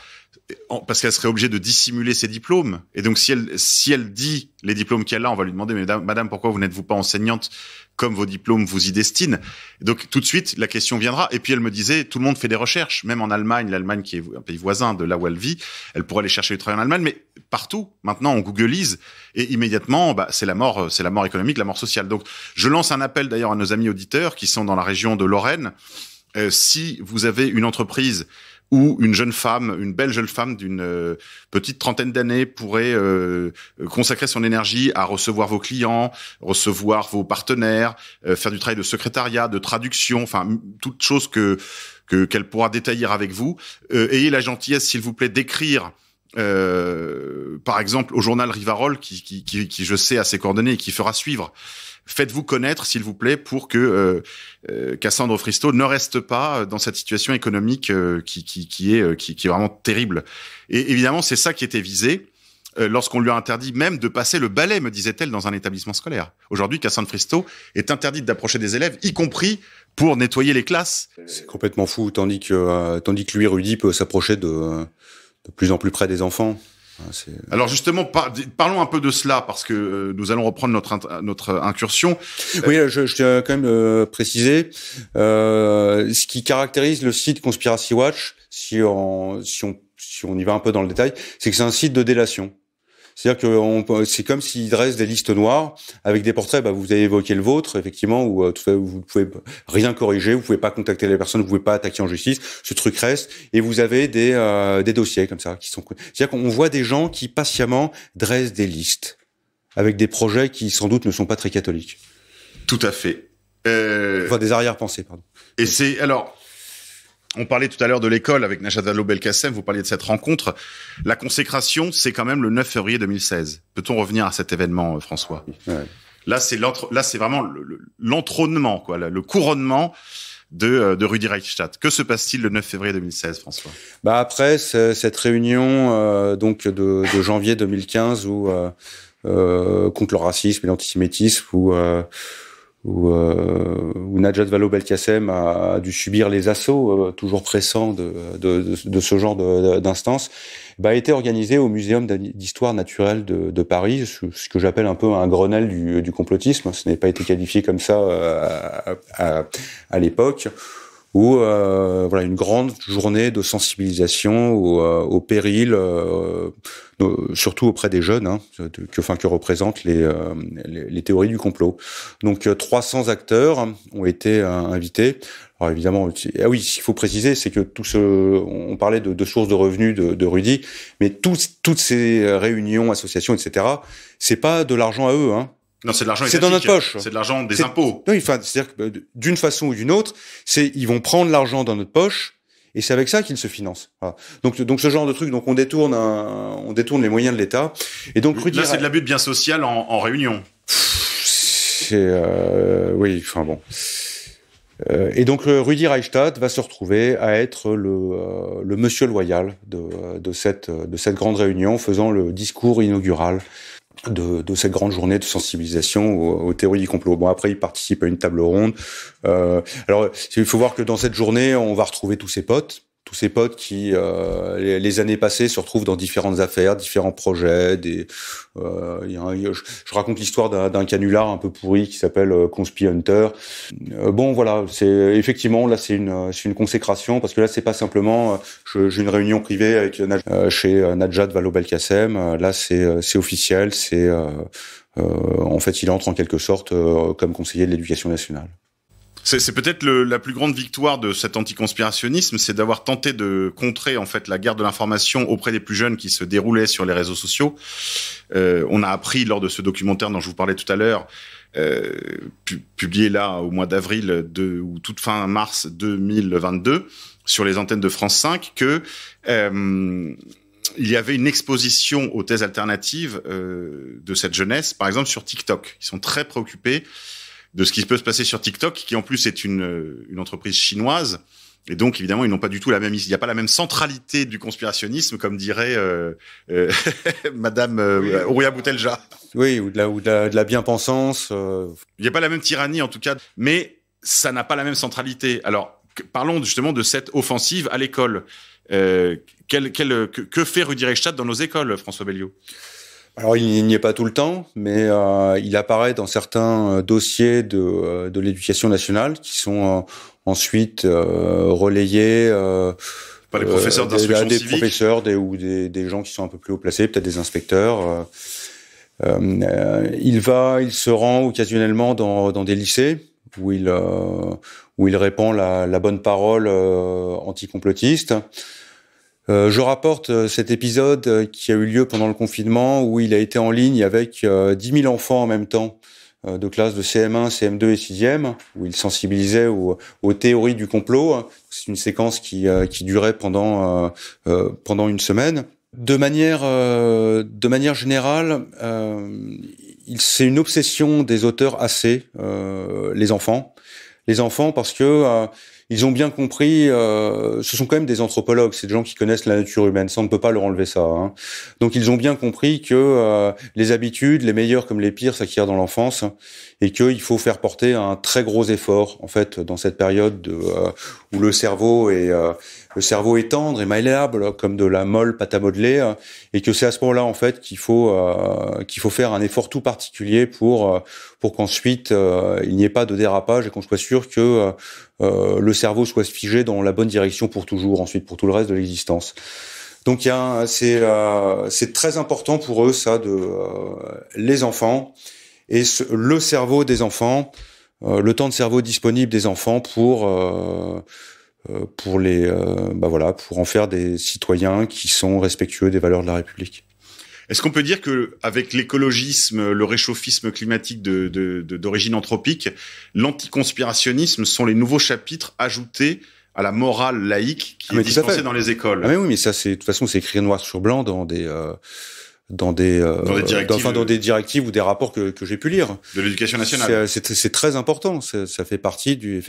parce qu'elle serait obligée de dissimuler ses diplômes. Et donc, si elle dit les diplômes qu'elle a, on va lui demander, madame, pourquoi vous n'êtes-vous pas enseignante comme vos diplômes vous y destinent? Et donc, tout de suite, la question viendra. Et puis, elle me disait, tout le monde fait des recherches, même en Allemagne, l'Allemagne qui est un pays voisin de là où elle vit, elle pourrait aller chercher du travail en Allemagne, mais partout, maintenant, on googleise, et immédiatement, c'est la mort économique, la mort sociale. Donc, je lance un appel d'ailleurs à nos amis auditeurs qui sont dans la région de Lorraine. Si vous avez une entreprise où une jeune femme, une belle jeune femme d'une petite trentaine d'années pourrait consacrer son énergie à recevoir vos clients, recevoir vos partenaires, faire du travail de secrétariat, de traduction, enfin toute chose qu'elle pourra détailler avec vous. Ayez la gentillesse, s'il vous plaît, d'écrire par exemple au journal Rivarol qui je sais a ses coordonnées et qui fera suivre. Faites-vous connaître, s'il vous plaît, pour que Cassandre Fristo ne reste pas dans cette situation économique qui est vraiment terrible. Et évidemment, c'est ça qui était visé lorsqu'on lui a interdit même de passer le balai, me disait-elle, dans un établissement scolaire. Aujourd'hui, Cassandre Fristo est interdite d'approcher des élèves, y compris pour nettoyer les classes. C'est complètement fou, tandis que lui, Rudy, peut s'approcher de plus en plus près des enfants. Alors justement, parlons un peu de cela, parce que nous allons reprendre notre incursion. Oui, je tiens quand même préciser ce qui caractérise le site Conspiracy Watch, si on y va un peu dans le détail, c'est que c'est un site de délation. C'est-à-dire que c'est comme s'il dresse des listes noires avec des portraits. Vous avez évoqué le vôtre, effectivement, où vous pouvez rien corriger, vous pouvez pas contacter les personnes, vous pouvez pas attaquer en justice. Ce truc reste, et vous avez des dossiers comme ça qui sont. C'est-à-dire qu'on voit des gens qui patiemment dressent des listes avec des projets qui sans doute ne sont pas très catholiques. Tout à fait. Enfin, des arrière-pensées, pardon. Et c'est alors. On parlait tout à l'heure de l'école avec Najat Vallaud-Belkacem, vous parliez de cette rencontre. La consécration, c'est quand même le 9 février 2016. Peut-on revenir à cet événement, François ? Ouais. Là, c'est vraiment l'entrônement, quoi, le couronnement de Rudi Reichstadt. Que se passe-t-il le 9 février 2016, François ? Après cette réunion donc de janvier 2015 où contre le racisme et l'antisémitisme où Najat Vallaud-Belkacem a dû subir les assauts toujours pressants de ce genre d'instances, a été organisé au Muséum d'histoire naturelle de Paris, ce que j'appelle un peu un Grenelle du complotisme. Ce n'est pas été qualifié comme ça à l'époque, où voilà une grande journée de sensibilisation au péril, surtout auprès des jeunes, que représentent les théories du complot. Donc 300 acteurs ont été invités. Alors évidemment, oui, il faut préciser, c'est que on parlait de sources de revenus de Rudy, mais toutes ces réunions, associations, etc., c'est pas de l'argent à eux, Non, c'est de l'argent étatique. C'est dans notre poche. C'est de l'argent des impôts. Oui, c'est-à-dire que d'une façon ou d'une autre, ils vont prendre l'argent dans notre poche et c'est avec ça qu'ils se financent. Voilà. Donc ce genre de truc, donc on détourne les moyens de l'État. Et donc Rudy, là, c'est de l'abus de bien social en réunion. Oui, enfin bon. Et donc Rudi Reichstadt va se retrouver à être le monsieur loyal de cette grande réunion, faisant le discours inaugural de cette grande journée de sensibilisation aux théories du complot. Bon, après, il participe à une table ronde. Alors, il faut voir que dans cette journée, on va retrouver tous ses potes qui, les années passées, se retrouvent dans différentes affaires, différents projets. Je raconte l'histoire d'un canular un peu pourri qui s'appelle Conspi Hunter. Bon, voilà, c'est effectivement là, c'est une consécration parce que là, c'est pas simplement j'ai une réunion privée avec chez Najat Vallaud-Belkacem. Là, c'est officiel. C'est en fait, il entre en quelque sorte comme conseiller de l'Éducation nationale. C'est peut-être la plus grande victoire de cet anticonspirationnisme, c'est d'avoir tenté de contrer en fait la guerre de l'information auprès des plus jeunes qui se déroulait sur les réseaux sociaux. On a appris lors de ce documentaire dont je vous parlais tout à l'heure, publié là au mois d'avril ou toute fin mars 2022 sur les antennes de France 5, que il y avait une exposition aux thèses alternatives de cette jeunesse, par exemple sur TikTok. Ils sont très préoccupés de ce qui peut se passer sur TikTok, qui en plus est une entreprise chinoise, et donc évidemment ils n'ont pas du tout il n'y a pas la même centralité du conspirationnisme, comme dirait Madame Ouria Boutelja. Oui, ou de la bien-pensance. Il n'y a pas la même tyrannie en tout cas, mais ça n'a pas la même centralité. Alors parlons justement de cette offensive à l'école. Que fait Rudi Reichstadt dans nos écoles, François Belliot ? Alors, il n'y est pas tout le temps, mais il apparaît dans certains dossiers de l'éducation nationale qui sont ensuite relayés par les professeurs d'instruction civique, des professeurs ou des gens qui sont un peu plus haut placés, peut-être des inspecteurs. Il se rend occasionnellement dans des lycées où il répand la bonne parole anticomplotiste. Je rapporte cet épisode qui a eu lieu pendant le confinement, où il a été en ligne avec 10 000 enfants en même temps, de classe de CM1, CM2 et 6e, où il sensibilisait aux théories du complot. C'est une séquence qui durait pendant une semaine. De manière générale, c'est une obsession des auteurs AC, les enfants parce que ils ont bien compris, ce sont quand même des anthropologues, c'est des gens qui connaissent la nature humaine, ça on ne peut pas leur enlever ça. Hein. Donc ils ont bien compris que les habitudes, les meilleures comme les pires, s'acquièrent dans l'enfance, et qu'il faut faire porter un très gros effort en fait dans cette période où le cerveau est tendre et malléable comme de la molle pâte à modeler, et que c'est à ce moment-là en fait qu'il faut faire un effort tout particulier pour qu'ensuite il n'y ait pas de dérapage et qu'on soit sûr que le cerveau soit figé dans la bonne direction pour toujours, ensuite pour tout le reste de l'existence. Donc c'est très important pour eux ça les enfants et le cerveau des enfants, le temps de cerveau disponible des enfants pour en faire des citoyens qui sont respectueux des valeurs de la République. Est-ce qu'on peut dire que avec l'écologisme, le réchauffisme climatique d'origine anthropique, l'anticonspirationnisme sont les nouveaux chapitres ajoutés à la morale laïque qui est dispensée dans les écoles? Ah mais oui, mais ça de toute façon c'est écrit noir sur blanc dans des directives ou des rapports que j'ai pu lire. De l'éducation nationale. C'est très important. Ça fait partie de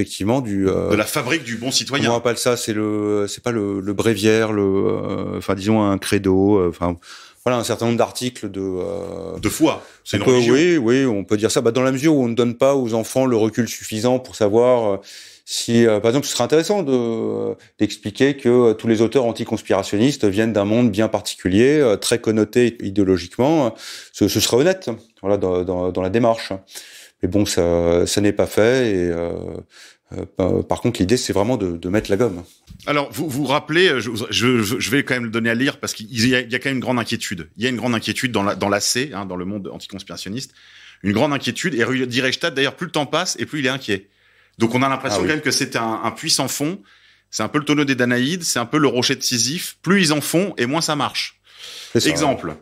la fabrique du bon citoyen. Comment on appelle ça? C'est pas le bréviaire, disons un credo, voilà, un certain nombre d'articles de foi. C'est une religion. Oui, on peut dire ça. Dans la mesure où on ne donne pas aux enfants le recul suffisant pour savoir si, par exemple, ce serait intéressant d'expliquer que tous les auteurs anticonspirationnistes viennent d'un monde bien particulier, très connoté idéologiquement. Ce serait honnête, voilà, dans la démarche. Mais bon, ça n'est pas fait. Et par contre, l'idée, c'est vraiment de mettre la gomme. Alors, vous rappelez, je vais quand même le donner à lire parce qu'il y a quand même une grande inquiétude. Il y a une grande inquiétude dans l'AC, dans le monde anticonspirationniste. Une grande inquiétude. Et Rudi Reichstadt, d'ailleurs, plus le temps passe et plus il est inquiet. Donc, on a l'impression quand même que c'est un puits sans fond. C'est un peu le tonneau des Danaïdes, c'est un peu le rocher de Sisyphe. Plus ils en font, et moins ça marche. Exemple. Ouais.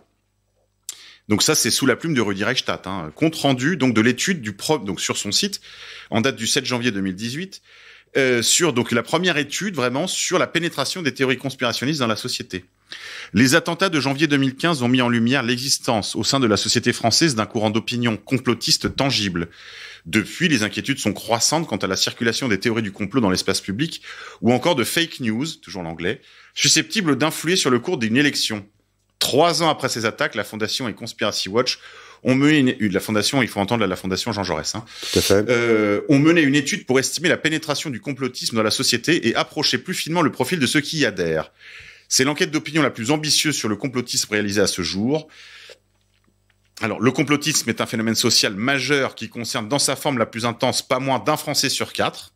Donc ça, c'est sous la plume de Rudi Reichstadt. Compte rendu donc de l'étude donc sur son site, en date du 7 janvier 2018, sur donc la première étude vraiment sur la pénétration des théories conspirationnistes dans la société. Les attentats de janvier 2015 ont mis en lumière l'existence au sein de la société française d'un courant d'opinion complotiste tangible. Depuis, les inquiétudes sont croissantes quant à la circulation des théories du complot dans l'espace public ou encore de fake news, toujours l'anglais, susceptibles d'influer sur le cours d'une élection. 3 ans après ces attaques, la Fondation et Conspiracy Watch ont mené la Fondation, il faut entendre la Fondation Jean Jaurès, Tout à fait. ont mené une étude pour estimer la pénétration du complotisme dans la société et approcher plus finement le profil de ceux qui y adhèrent. C'est l'enquête d'opinion la plus ambitieuse sur le complotisme réalisée à ce jour. Alors, le complotisme est un phénomène social majeur qui concerne dans sa forme la plus intense pas moins d'1 Français sur 4.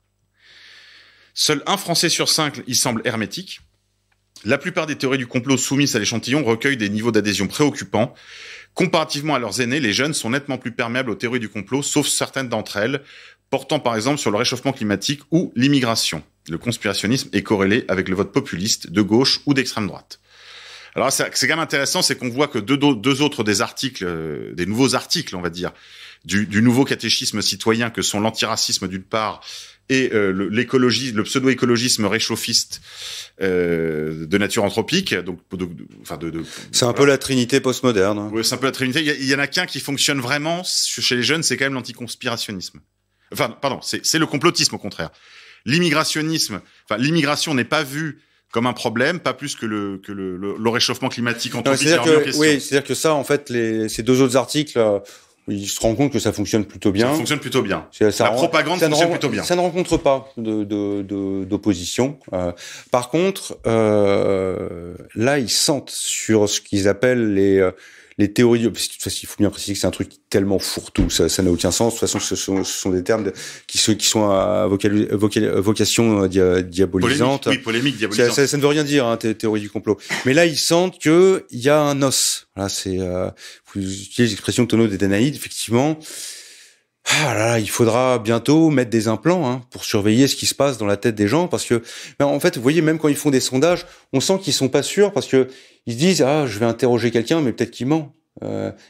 Seul 1 Français sur 5 y semble hermétique. La plupart des théories du complot soumises à l'échantillon recueillent des niveaux d'adhésion préoccupants. Comparativement à leurs aînés, les jeunes sont nettement plus perméables aux théories du complot, sauf certaines d'entre elles, portant par exemple sur le réchauffement climatique ou l'immigration. Le conspirationnisme est corrélé avec le vote populiste, de gauche ou d'extrême droite. Alors c'est quand même intéressant, c'est qu'on voit que deux autres des articles, des nouveaux articles, on va dire, du nouveau catéchisme citoyen que sont l'antiracisme d'une part et le pseudo-écologisme réchauffiste de nature anthropique. Donc, c'est un peu la trinité postmoderne. Oui, c'est un peu la trinité. Il y en a qu'un qui fonctionne vraiment chez les jeunes, c'est quand même l'anticonspirationnisme. Enfin, pardon, c'est le complotisme au contraire. L'immigration n'est pas vue comme un problème, pas plus que le réchauffement climatique anthropique. C'est-à-dire que ça, en fait, ces 2 autres articles, il se rend compte que ça fonctionne plutôt bien. Ça fonctionne plutôt bien. La propagande fonctionne plutôt bien. Ça ne rencontre pas d'opposition. Par contre, là, ils sentent sur ce qu'ils appellent les théories. De toute façon, il faut bien préciser que c'est un truc tellement fourre-tout. Ça n'a aucun sens. De toute façon, ce sont des termes qui sont à vocation diabolisante. Polémique, diabolisante. Ça ne veut rien dire, théorie du complot. Mais là, ils sentent que il y a un os. Voilà, vous utilisez l'expression tonneau des Danaïdes, effectivement. Ah là, il faudra bientôt mettre des implants pour surveiller ce qui se passe dans la tête des gens, parce que en fait, vous voyez, même quand ils font des sondages, on sent qu'ils sont pas sûrs, parce que ils se disent je vais interroger quelqu'un, mais peut-être qu'il ment.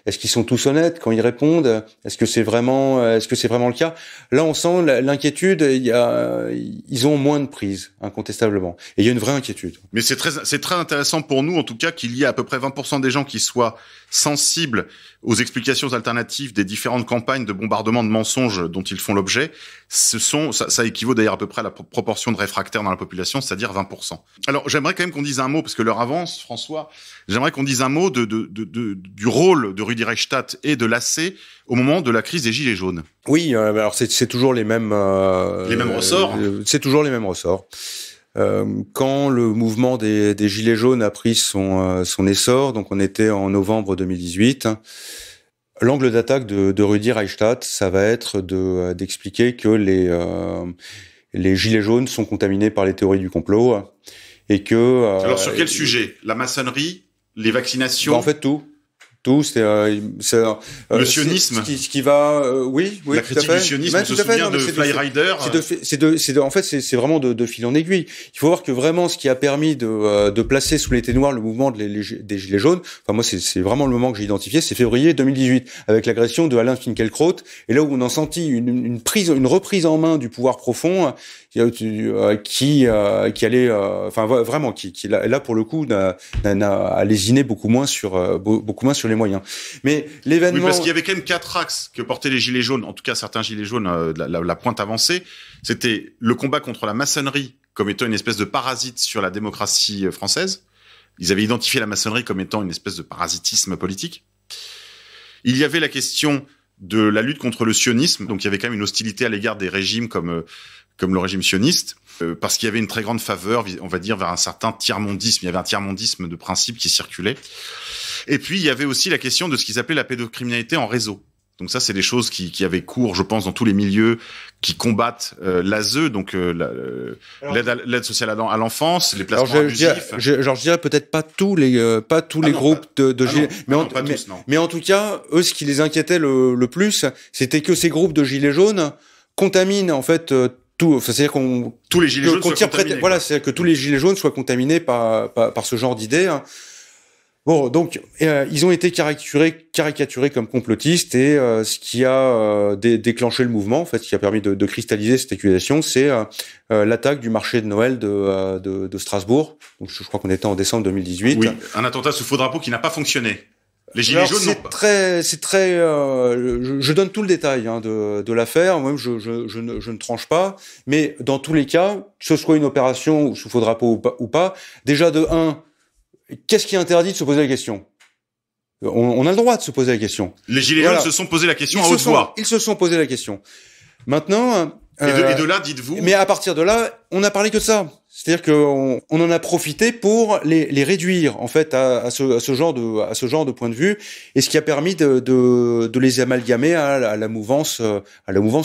Est-ce qu'ils sont tous honnêtes quand ils répondent? Est-ce que c'est vraiment le cas? Là, on sent l'inquiétude. Ils ont moins de prise, incontestablement. Et il y a une vraie inquiétude. Mais c'est très intéressant pour nous, en tout cas, qu'il y ait à peu près 20% des gens qui soient sensibles aux explications alternatives des différentes campagnes de bombardement de mensonges dont ils font l'objet. Ça équivaut d'ailleurs à peu près à la proportion de réfractaires dans la population, c'est-à-dire 20%. Alors, j'aimerais quand même qu'on dise un mot, parce que l'heure avance, François. J'aimerais qu'on dise un mot du rôle de Rudi Reichstadt et de l'AC au moment de la crise des Gilets jaunes. Oui, alors c'est toujours les mêmes ressorts. C'est toujours les mêmes ressorts. Quand le mouvement des Gilets jaunes a pris son essor, donc on était en novembre 2018, l'angle d'attaque de Rudi Reichstadt, ça va être d'expliquer que les Gilets jaunes sont contaminés par les théories du complot et que... Alors sur quel sujet? La maçonnerie? Les vaccinations? En fait, tout. C'est le sionisme, ce qui va oui la critique du sionisme. On se souvient de Fly Rider. En fait c'est vraiment de fil en aiguille. Il faut voir que vraiment ce qui a permis de placer sous l'été noir le mouvement des Gilets jaunes, enfin moi c'est vraiment le moment que j'ai identifié, c'est février 2018 avec l'agression de Alain Finkielkraut, et là où on a senti une reprise en main du pouvoir profond qui allait vraiment qui là pour le coup a lésiné beaucoup moins sur les moyens. Mais l'événement... Oui, parce qu'il y avait quand même 4 axes que portaient les Gilets jaunes, en tout cas certains Gilets jaunes, la pointe avancée. C'était le combat contre la maçonnerie comme étant une espèce de parasite sur la démocratie française. Ils avaient identifié la maçonnerie comme étant une espèce de parasitisme politique. Il y avait la question de la lutte contre le sionisme, donc il y avait quand même une hostilité à l'égard des régimes comme le régime sioniste, parce qu'il y avait une très grande faveur, on va dire, vers un certain tiers-mondisme. Il y avait un tiers-mondisme de principe qui circulait. Et puis, il y avait aussi la question de ce qu'ils appelaient la pédocriminalité en réseau. Donc ça, c'est des choses qui avaient cours, je pense, dans tous les milieux qui combattent l'ASE, donc l'aide sociale à l'enfance, les placements abusifs. Je dirais peut-être pas tous les groupes de Gilets, mais en tout cas, eux, ce qui les inquiétait le plus, c'était que ces groupes de Gilets jaunes contaminent en fait tout. C'est-à-dire tous les Gilets jaunes soient contaminés. Voilà, c'est-à-dire que tous les Gilets jaunes soient contaminés par ce genre d'idées. Bon, donc ils ont été caricaturés comme complotistes, et ce qui a déclenché le mouvement, en fait, ce qui a permis de cristalliser cette accusation, c'est l'attaque du marché de Noël de Strasbourg. Donc je crois qu'on était en décembre 2018. Oui, un attentat sous faux drapeau qui n'a pas fonctionné. Les Gilets jaunes n'ont pas. Je donne tout le détail de l'affaire. Moi-même, je ne tranche pas, mais dans tous les cas, que ce soit une opération sous faux drapeau ou pas, déjà de 1. Qu'est-ce qui interdit de se poser la question? On a le droit de se poser la question. Les Gilets jaunes se sont posé la question à haute voix. Ils se sont posé la question. Maintenant... Et de là, dites-vous... Mais à partir de là, on n'a parlé que de ça. C'est-à-dire qu'on en a profité pour les réduire, en fait, à ce genre de point de vue, et ce qui a permis de les amalgamer à la mouvance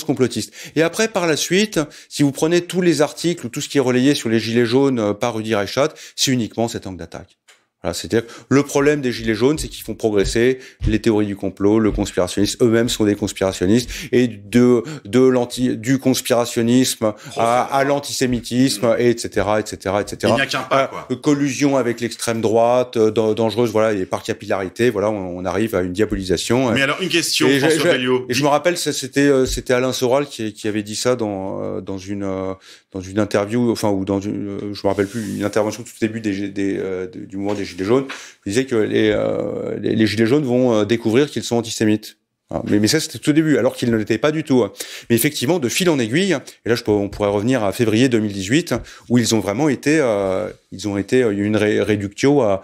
complotiste. Et après, par la suite, si vous prenez tous les articles ou tout ce qui est relayé sur les Gilets jaunes par Rudi Reichstadt, c'est uniquement cet angle d'attaque. Voilà, c'est-à-dire que le problème des Gilets jaunes, c'est qu'ils font progresser les théories du complot, le conspirationnisme, eux-mêmes sont des conspirationnistes, et du conspirationnisme à l'antisémitisme, et etc. Il n'y a qu'un pas, quoi. Collusion avec l'extrême droite, dangereuse, voilà, et par capillarité, voilà, on arrive à une diabolisation. Mais alors, une question, François Belliot. Et je me rappelle, c'était Alain Soral qui avait dit ça dans une interview, enfin, ou je me rappelle plus, une intervention tout au début du mouvement des Gilets jaunes. Il disait que les Gilets jaunes vont découvrir qu'ils sont antisémites. Mais ça, c'était tout au début, alors qu'ils ne l'étaient pas du tout. Mais effectivement, de fil en aiguille, et là, on pourrait revenir à février 2018, où ils ont vraiment été, il y a eu une réductio à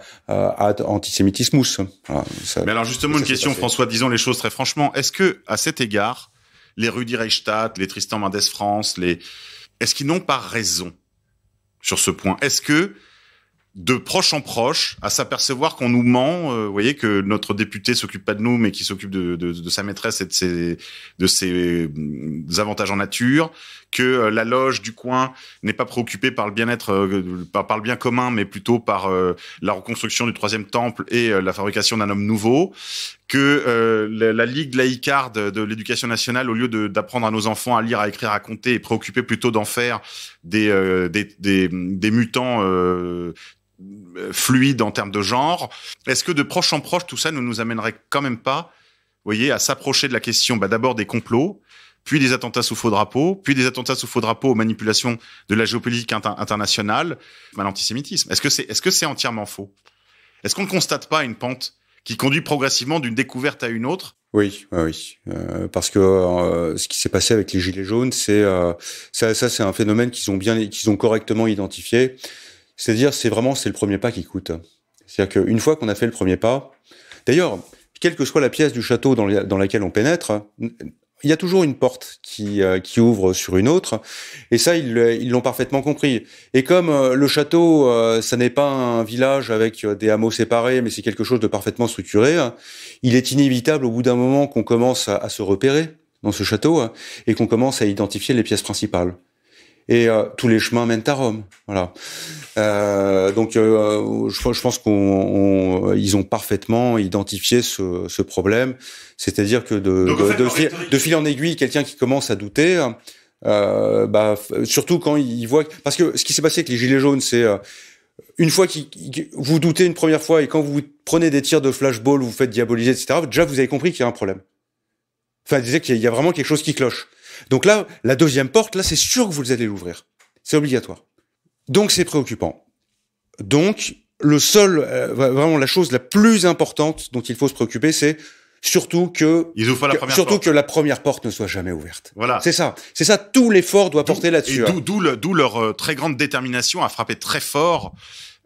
antisémitismus. Voilà, mais alors, justement, une question, François, disons les choses très franchement. Est-ce que, à cet égard, les Rudi Reichstadt, les Tristan Mendès France, est-ce qu'ils n'ont pas raison sur ce point? Est-ce que, de proche en proche, à s'apercevoir qu'on nous ment, vous voyez, que notre député s'occupe pas de nous, mais qui s'occupe de sa maîtresse et de ses avantages en nature, que la loge du coin n'est pas préoccupée par le bien-être, par le bien commun, mais plutôt par la reconstruction du troisième temple et la fabrication d'un homme nouveau, que la Ligue laïcarde de l'éducation nationale, au lieu d'apprendre à nos enfants à lire, à écrire, à compter, est préoccupée plutôt d'en faire des mutants fluides en termes de genre. Est-ce que de proche en proche, tout ça ne nous amènerait quand même pas, vous voyez, à s'approcher de la question, d'abord des complots, puis des attentats sous faux drapeau, puis des attentats sous faux drapeau aux manipulations de la géopolitique internationale, à l'antisémitisme. Est-ce que c'est entièrement faux? Est-ce qu'on ne constate pas une pente qui conduit progressivement d'une découverte à une autre? Oui. Parce que ce qui s'est passé avec les Gilets jaunes, c'est un phénomène qu'ils ont correctement identifié. C'est-à-dire, c'est le premier pas qui coûte. C'est-à-dire qu'une fois qu'on a fait le premier pas, d'ailleurs, quelle que soit la pièce du château dans laquelle on pénètre, il y a toujours une porte qui ouvre sur une autre, et ça ils l'ont parfaitement compris. Et comme le château, ça n'est pas un village avec des hameaux séparés, mais c'est quelque chose de parfaitement structuré, il est inévitable au bout d'un moment qu'on commence à se repérer dans ce château et qu'on commence à identifier les pièces principales. Et tous les chemins mènent à Rome. Voilà. Donc, je pense ils ont parfaitement identifié ce problème. C'est-à-dire que de fil en aiguille, quelqu'un qui commence à douter, surtout quand il voit, parce que ce qui s'est passé avec les Gilets jaunes, c'est une fois vous doutez une première fois, et quand vous prenez des tirs de flashball, vous faites diaboliser, etc. Déjà, vous avez compris qu'il y a un problème. Enfin, disait qu'il y a vraiment quelque chose qui cloche. Donc là, la deuxième porte, là, c'est sûr que vous allez l'ouvrir. C'est obligatoire. Donc, c'est préoccupant. Donc, vraiment la chose la plus importante dont il faut se préoccuper, c'est surtout que la première porte ne soit jamais ouverte. Voilà. C'est ça, tout l'effort doit porter là-dessus. Et d'où leur très grande détermination à frapper très fort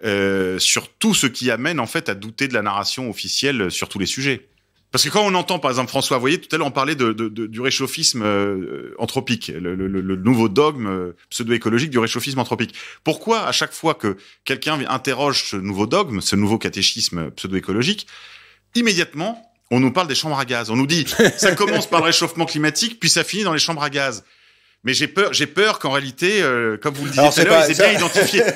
sur tout ce qui amène, en fait, à douter de la narration officielle sur tous les sujets. Parce que quand on entend, par exemple, François, vous voyez, tout à l'heure, on parlait du réchauffisme anthropique, le nouveau dogme pseudo-écologique du réchauffisme anthropique. Pourquoi, à chaque fois que quelqu'un interroge ce nouveau dogme, ce nouveau catéchisme pseudo-écologique, immédiatement, on nous parle des chambres à gaz. On nous dit, ça commence par le réchauffement climatique, puis ça finit dans les chambres à gaz. Mais j'ai peur qu'en réalité, comme vous le disiez tout à l'heure,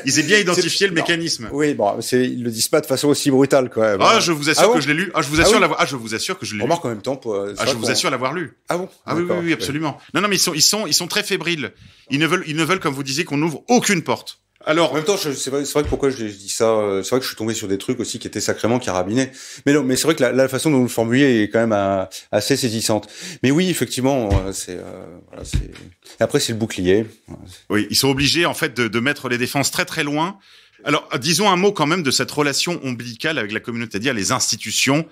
ils aient bien identifié le mécanisme. Oui, bon, ils le disent pas de façon aussi brutale, quoi. Ah, je vous assure que je l'ai lu. Je vous assure que je l'ai lu. Remarque en même temps, je vous assure l'avoir lu. Ah bon? Ah oui, absolument. Non, mais ils sont très fébriles. Ils ne veulent, comme vous disiez, qu'on n'ouvre aucune porte. Alors, en même temps, c'est vrai que pourquoi je dis ça, c'est vrai que je suis tombé sur des trucs aussi qui étaient sacrément carabinés. Mais non, mais c'est vrai que la façon dont vous le formulez est quand même assez saisissante. Mais oui, effectivement, après c'est le bouclier. Oui, ils sont obligés en fait de mettre les défenses très très loin. Alors, disons un mot quand même de cette relation ombilicale avec la communauté, c'est-à-dire les institutions,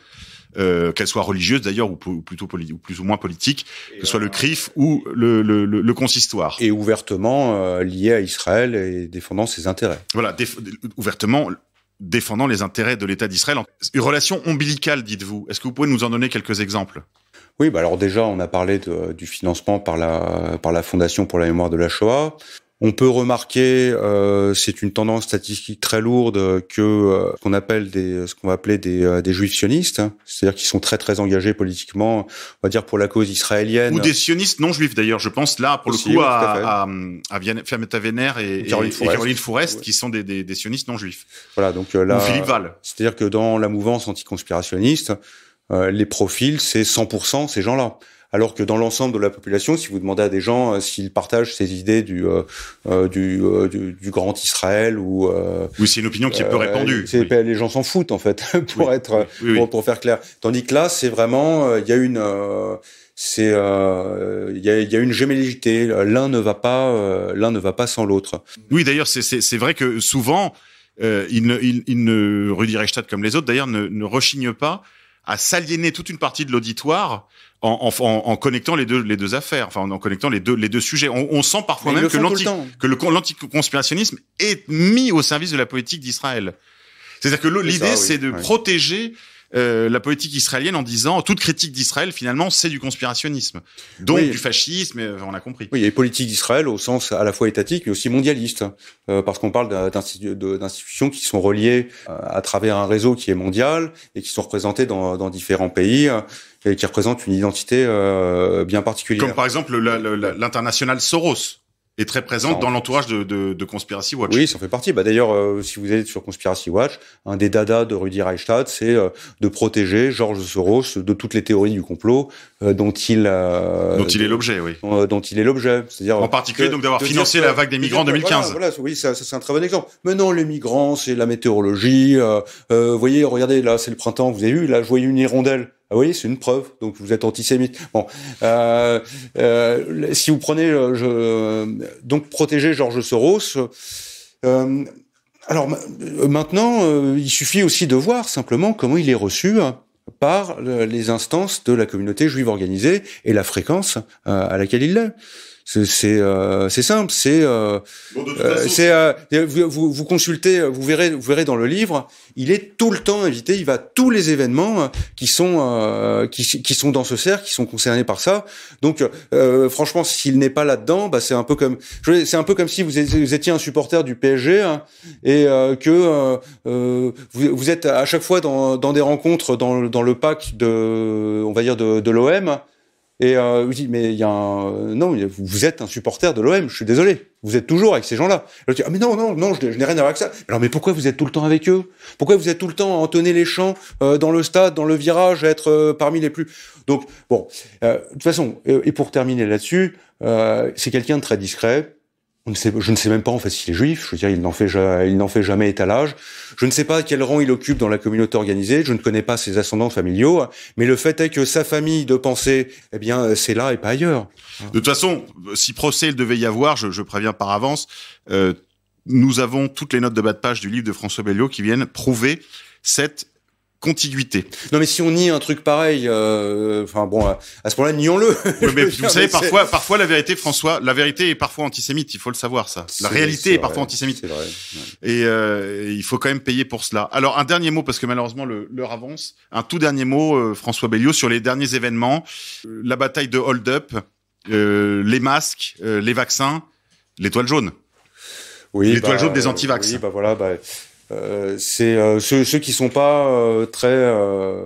qu'elles soient religieuses d'ailleurs ou plutôt ou plus ou moins politiques, que ce soit le CRIF ou le consistoire. Et ouvertement lié à Israël et défendant ses intérêts. Voilà, ouvertement défendant les intérêts de l'État d'Israël. Une relation ombilicale, dites-vous. Est-ce que vous pouvez nous en donner quelques exemples? Oui, alors déjà, on a parlé du financement par la Fondation pour la mémoire de la Shoah. On peut remarquer, c'est une tendance statistique très lourde, que ce qu'on va appeler des juifs sionistes, hein, c'est-à-dire qu'ils sont très très engagés politiquement, on va dire pour la cause israélienne. Ou des sionistes non juifs d'ailleurs. Je pense là pour aussi, le coup à Fiametta Wener et Caroline Fourest, qui sont des sionistes non juifs. Voilà, donc là, ou Philippe Val. C'est-à-dire que dans la mouvance anticonspirationniste, les profils, c'est 100% ces gens-là. Alors que dans l'ensemble de la population, si vous demandez à des gens s'ils partagent ces idées du grand Israël ou oui, c'est une opinion qui est peu répandue. Les gens s'en foutent en fait, pour faire clair. Tandis que là, c'est vraiment il y a une gémellité. L'un ne va pas sans l'autre. Oui, d'ailleurs, c'est vrai que souvent Rudi Reichstadt comme les autres d'ailleurs ne rechigne pas à s'aliéner toute une partie de l'auditoire en connectant les deux affaires, enfin en connectant les deux sujets. On sent parfois même que l'anticonspirationnisme est mis au service de la politique d'Israël. C'est-à-dire que l'idée, c'est de protéger la politique israélienne en disant toute critique d'Israël finalement c'est du conspirationnisme, donc du fascisme, on a compris. Oui, et politique d'Israël au sens à la fois étatique mais aussi mondialiste, parce qu'on parle d'institutions qui sont reliées à travers un réseau qui est mondial et qui sont représentées dans différents pays et qui représentent une identité bien particulière. Comme par exemple l'international Soros. est très présente dans l'entourage de Conspiracy Watch. Oui, ça en fait partie. D'ailleurs, si vous êtes sur Conspiracy Watch, un des dadas de Rudi Reichstadt, c'est de protéger George Soros de toutes les théories du complot dont il est l'objet, oui. Dont il est l'objet. C'est-à-dire en particulier donc d'avoir financé la vague des migrants en 2015. Voilà, oui, ça c'est un très bon exemple. Mais non, les migrants, c'est la météorologie. Vous voyez, regardez, là, c'est le printemps. Vous avez vu, là, je voyais une hirondelle. Ah oui, c'est une preuve. Donc vous êtes antisémite. Bon, si vous prenez, donc protéger George Soros. Alors maintenant, il suffit aussi de voir simplement comment il est reçu par les instances de la communauté juive organisée et la fréquence à laquelle il l'est. C'est simple, vous consultez, vous verrez dans le livre, il est tout le temps invité, il va à tous les événements qui sont dans ce cercle, qui sont concernés par ça. Donc franchement, s'il n'est pas là-dedans, c'est un peu comme si vous étiez un supporter du PSG et que vous êtes à chaque fois dans des rencontres dans le pack de l'OM. Et je dis, mais il y a non, vous êtes un supporter de l'OM, je suis désolé. Vous êtes toujours avec ces gens-là. Je dis, ah mais non, je n'ai rien à voir avec ça. Alors mais pourquoi vous êtes tout le temps avec eux? Pourquoi vous êtes tout le temps à entonner les chants dans le stade, dans le virage, à être parmi les plus... Donc bon, de toute façon, et pour terminer là-dessus, c'est quelqu'un de très discret. Je ne sais même pas en fait s'il est juif. Je veux dire, il n'en fait jamais étalage. Je ne sais pas quel rang il occupe dans la communauté organisée. Je ne connais pas ses ascendants familiaux. Mais le fait est que sa famille de pensée, eh bien, c'est là et pas ailleurs. De toute façon, si procès il devait y avoir, je préviens par avance, nous avons toutes les notes de bas de page du livre de François Belliot qui viennent prouver cette contiguïté. Non mais si on nie un truc pareil, enfin bon, à ce point-là, nions-le. Oui, mais vous savez, parfois la vérité, François, la vérité est parfois antisémite. Il faut le savoir ça. La réalité est parfois antisémite. C'est vrai. Ouais. Et il faut quand même payer pour cela. Alors un dernier mot parce que malheureusement l'heure avance. Un tout dernier mot, François Belliot, sur les derniers événements, la bataille de Hold Up, les masques, les vaccins, l'étoile jaune. Oui. L'étoile jaune des anti-vax. Oui, voilà. C'est ceux qui sont pas très,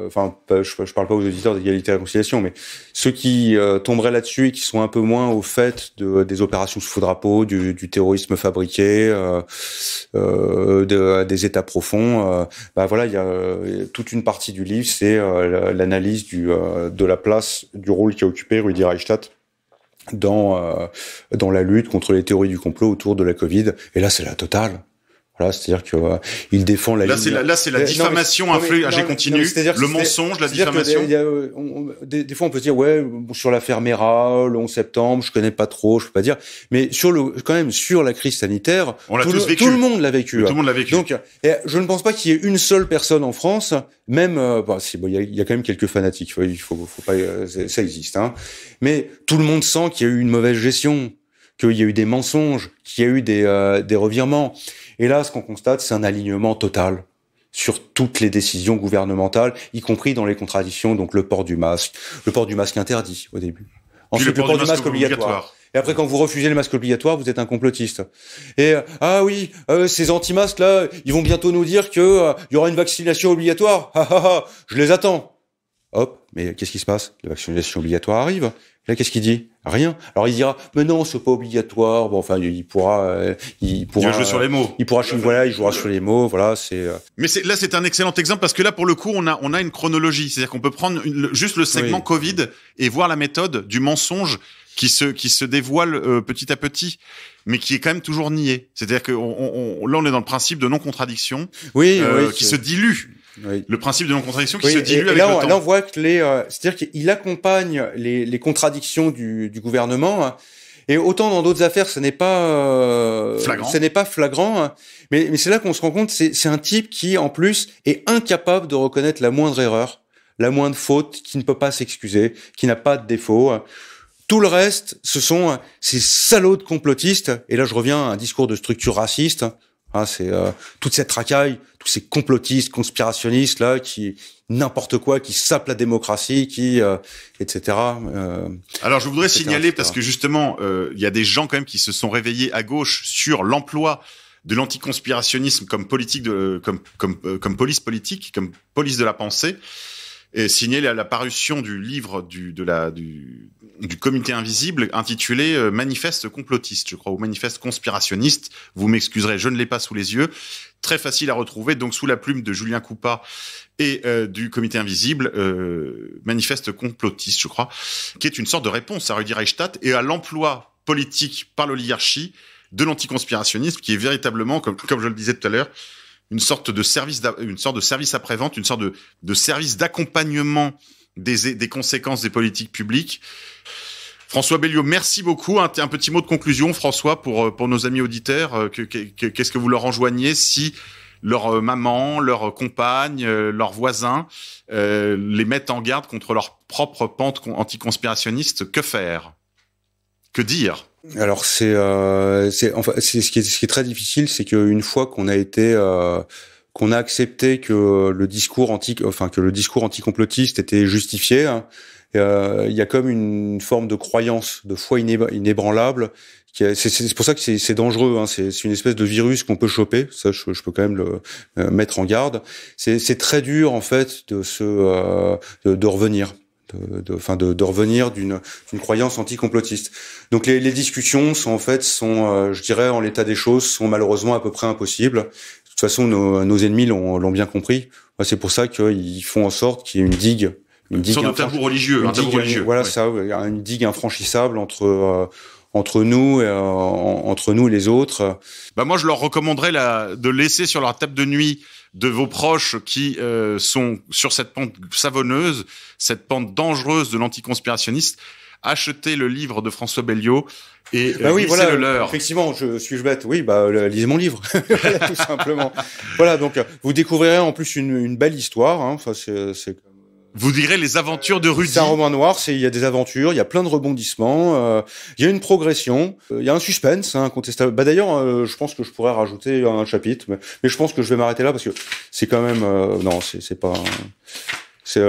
enfin, je parle pas aux auditeurs d'égalité et réconciliation, mais ceux qui tomberaient là-dessus et qui sont un peu moins au fait des opérations sous faux drapeau, du terrorisme fabriqué, des États profonds. Voilà, il y a toute une partie du livre, c'est l'analyse de la place, du rôle qu'a occupé Rudi Reichstadt dans la lutte contre les théories du complot autour de la Covid. Et là, c'est la totale. Voilà, c'est-à-dire que il défend la ligne. Là, c'est la diffamation influée continue, le mensonge, la diffamation. Des fois, on peut se dire ouais, sur l'affaire Mera, le 11 septembre, je connais pas trop, je peux pas dire. Mais quand même sur la crise sanitaire, on l'a tous vécu. Tout le monde l'a vécu. Tout le monde l'a vécu. Donc, je ne pense pas qu'il y ait une seule personne en France, même, il y a quand même quelques fanatiques. Il faut pas, ça existe, hein. Mais tout le monde sent qu'il y a eu une mauvaise gestion, qu'il y a eu des mensonges, qu'il y a eu des revirements. Et là, ce qu'on constate, c'est un alignement total sur toutes les décisions gouvernementales, y compris dans les contradictions, donc le port du masque interdit au début. Ensuite, le port du masque obligatoire. Et après, quand vous refusez le masque obligatoire, vous êtes un complotiste. Et ces anti-masques là, ils vont bientôt nous dire que il y aura une vaccination obligatoire. Je les attends. Hop, mais qu'est-ce qui se passe? La vaccination obligatoire arrive. Là, qu'est-ce qu'il dit? Rien. Alors il dira, mais non, c'est pas obligatoire. Bon, enfin, il pourra jouer sur les mots. Il jouera sur les mots. Voilà, c'est. Mais c'est un excellent exemple parce que là, pour le coup, on a une chronologie. C'est-à-dire qu'on peut prendre juste le segment Covid et voir la méthode du mensonge qui se dévoile petit à petit, mais qui est quand même toujours nié. C'est-à-dire que là, on est dans le principe de non-contradiction, qui se dilue. Oui. Le principe de non-contradiction qui se dilue avec le temps. Là, on voit que c'est-à-dire qu'il accompagne les contradictions du gouvernement. Hein, et autant dans d'autres affaires, ce n'est pas flagrant. Hein, mais c'est là qu'on se rend compte, c'est un type qui, en plus, est incapable de reconnaître la moindre erreur, la moindre faute, qui ne peut pas s'excuser, qui n'a pas de défaut. Tout le reste, ce sont ces salauds de complotistes. Et là, je reviens à un discours de structure raciste. C'est toute cette racaille, tous ces complotistes, conspirationnistes là, qui n'importe quoi, qui sapent la démocratie, qui etc. Alors je voudrais signaler parce que justement il y a des gens quand même qui se sont réveillés à gauche sur l'emploi de l'anticonspirationnisme comme politique comme police politique, comme police de la pensée. Et signaler la parution du livre du comité invisible intitulé Manifeste complotiste, je crois, ou Manifeste conspirationniste. Vous m'excuserez, je ne l'ai pas sous les yeux. Très facile à retrouver, donc sous la plume de Julien Coupat et du comité invisible, Manifeste complotiste, je crois, qui est une sorte de réponse à Rudi Reichstadt et à l'emploi politique par l'oligarchie de l'anticonspirationnisme, qui est véritablement, comme je le disais tout à l'heure, une sorte de service après-vente, une sorte de service d'accompagnement des conséquences des politiques publiques. François Belliot, merci beaucoup. Un petit mot de conclusion, François, pour nos amis auditeurs. Qu'est-ce que vous leur enjoignez si leur maman, leur compagne, leurs voisins les mettent en garde contre leur propre pente anticonspirationniste? Que faire? Que dire? Alors ce qui est très difficile, c'est qu'une fois qu'on a accepté que le discours anticomplotiste était justifié, hein, il y a comme une forme de croyance, de foi inébranlable. C'est pour ça que c'est dangereux. Hein, c'est une espèce de virus qu'on peut choper. Ça, je peux quand même le mettre en garde. C'est très dur en fait de revenir. De revenir d'une croyance anticomplotiste. Donc les discussions je dirais en l'état des choses, sont malheureusement à peu près impossibles. De toute façon, nos ennemis l'ont bien compris. C'est pour ça qu'ils font en sorte qu'il y ait une digue sur un tabou religieux, voilà, ouais. Ça, une digue infranchissable entre nous et les autres. Moi, je leur recommanderais de laisser sur leur table de nuit de vos proches qui sont sur cette pente savonneuse, cette pente dangereuse de l'anticonspirationniste, achetez le livre de François Belliot et lisez le leur. Effectivement, suis-je bête? Oui, lisez mon livre, tout simplement. Voilà, donc vous découvrirez en plus une belle histoire. Hein. Enfin, c'est vous direz les aventures de Rudy. C'est un roman noir, il y a des aventures, il y a plein de rebondissements, il y a une progression, il y a un suspense, hein, incontestable. D'ailleurs, je pense que je pourrais rajouter un chapitre, mais je pense que je vais m'arrêter là parce que c'est quand même, non, c'est pas, c'est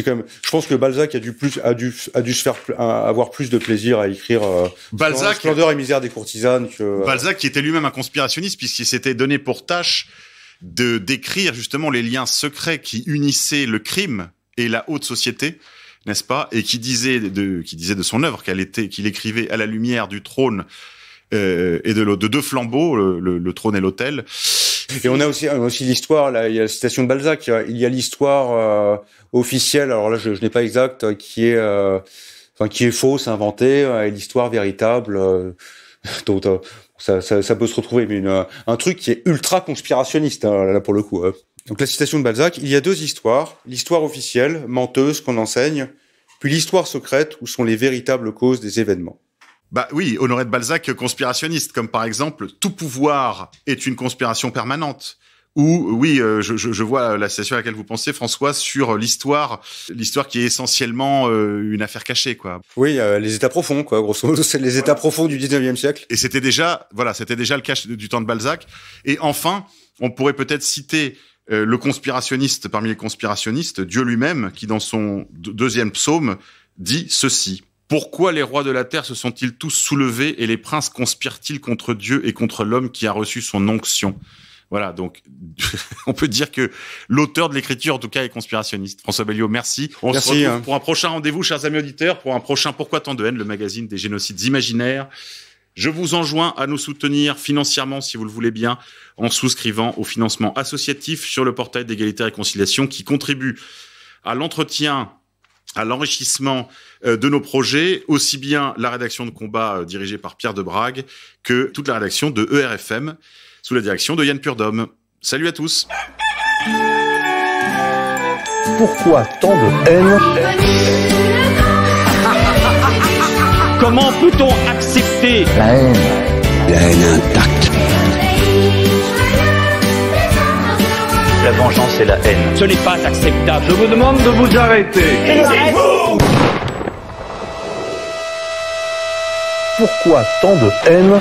quand même. Je pense que Balzac a dû se faire avoir plus de plaisir à écrire Balzac, Splendeur et misère des courtisanes que Balzac, qui était lui-même un conspirationniste puisqu'il s'était donné pour tâche de décrire justement les liens secrets qui unissaient le crime et la haute société, n'est-ce pas, et qui disait de son œuvre qu'il écrivait à la lumière du trône et de deux flambeaux, le trône et l'autel. Et on a aussi l'histoire, là, il y a la citation de Balzac, il y a l'histoire officielle, alors là je n'ai pas exact, qui est fausse, inventée, et l'histoire véritable, donc ça peut se retrouver, mais un truc qui est ultra conspirationniste, hein, là pour le coup. Donc la citation de Balzac, il y a deux histoires, l'histoire officielle, menteuse, qu'on enseigne, puis l'histoire secrète, où sont les véritables causes des événements. Oui, Honoré de Balzac, conspirationniste, comme par exemple, tout pouvoir est une conspiration permanente. Ou, oui, je vois la citation à laquelle vous pensez, François, sur l'histoire qui est essentiellement une affaire cachée, quoi. Oui, les états profonds, quoi, grosso modo, c'est les états profonds du 19e siècle. Et c'était déjà le cas du temps de Balzac. Et enfin, on pourrait peut-être citer le conspirationniste parmi les conspirationnistes, Dieu lui-même, qui dans son deuxième psaume dit ceci. Pourquoi les rois de la terre se sont-ils tous soulevés et les princes conspirent-ils contre Dieu et contre l'homme qui a reçu son onction? Voilà, donc on peut dire que l'auteur de l'écriture, en tout cas, est conspirationniste. François Belliot, merci. On se retrouve pour un prochain rendez-vous, chers amis auditeurs, pour un prochain Pourquoi tant de haine, le magazine des génocides imaginaires. Je vous enjoins à nous soutenir financièrement, si vous le voulez bien, en souscrivant au financement associatif sur le portail d'égalité et réconciliation qui contribue à l'entretien, à l'enrichissement de nos projets, aussi bien la rédaction de Combat dirigée par Pierre Debrague que toute la rédaction de ERFM sous la direction de Yann Purdom. Salut à tous. Pourquoi tant de haine? Comment peut-on accepter La haine. La haine intacte. La vengeance et la haine. Ce n'est pas acceptable. Je vous demande de vous arrêter. Pourquoi tant de haine?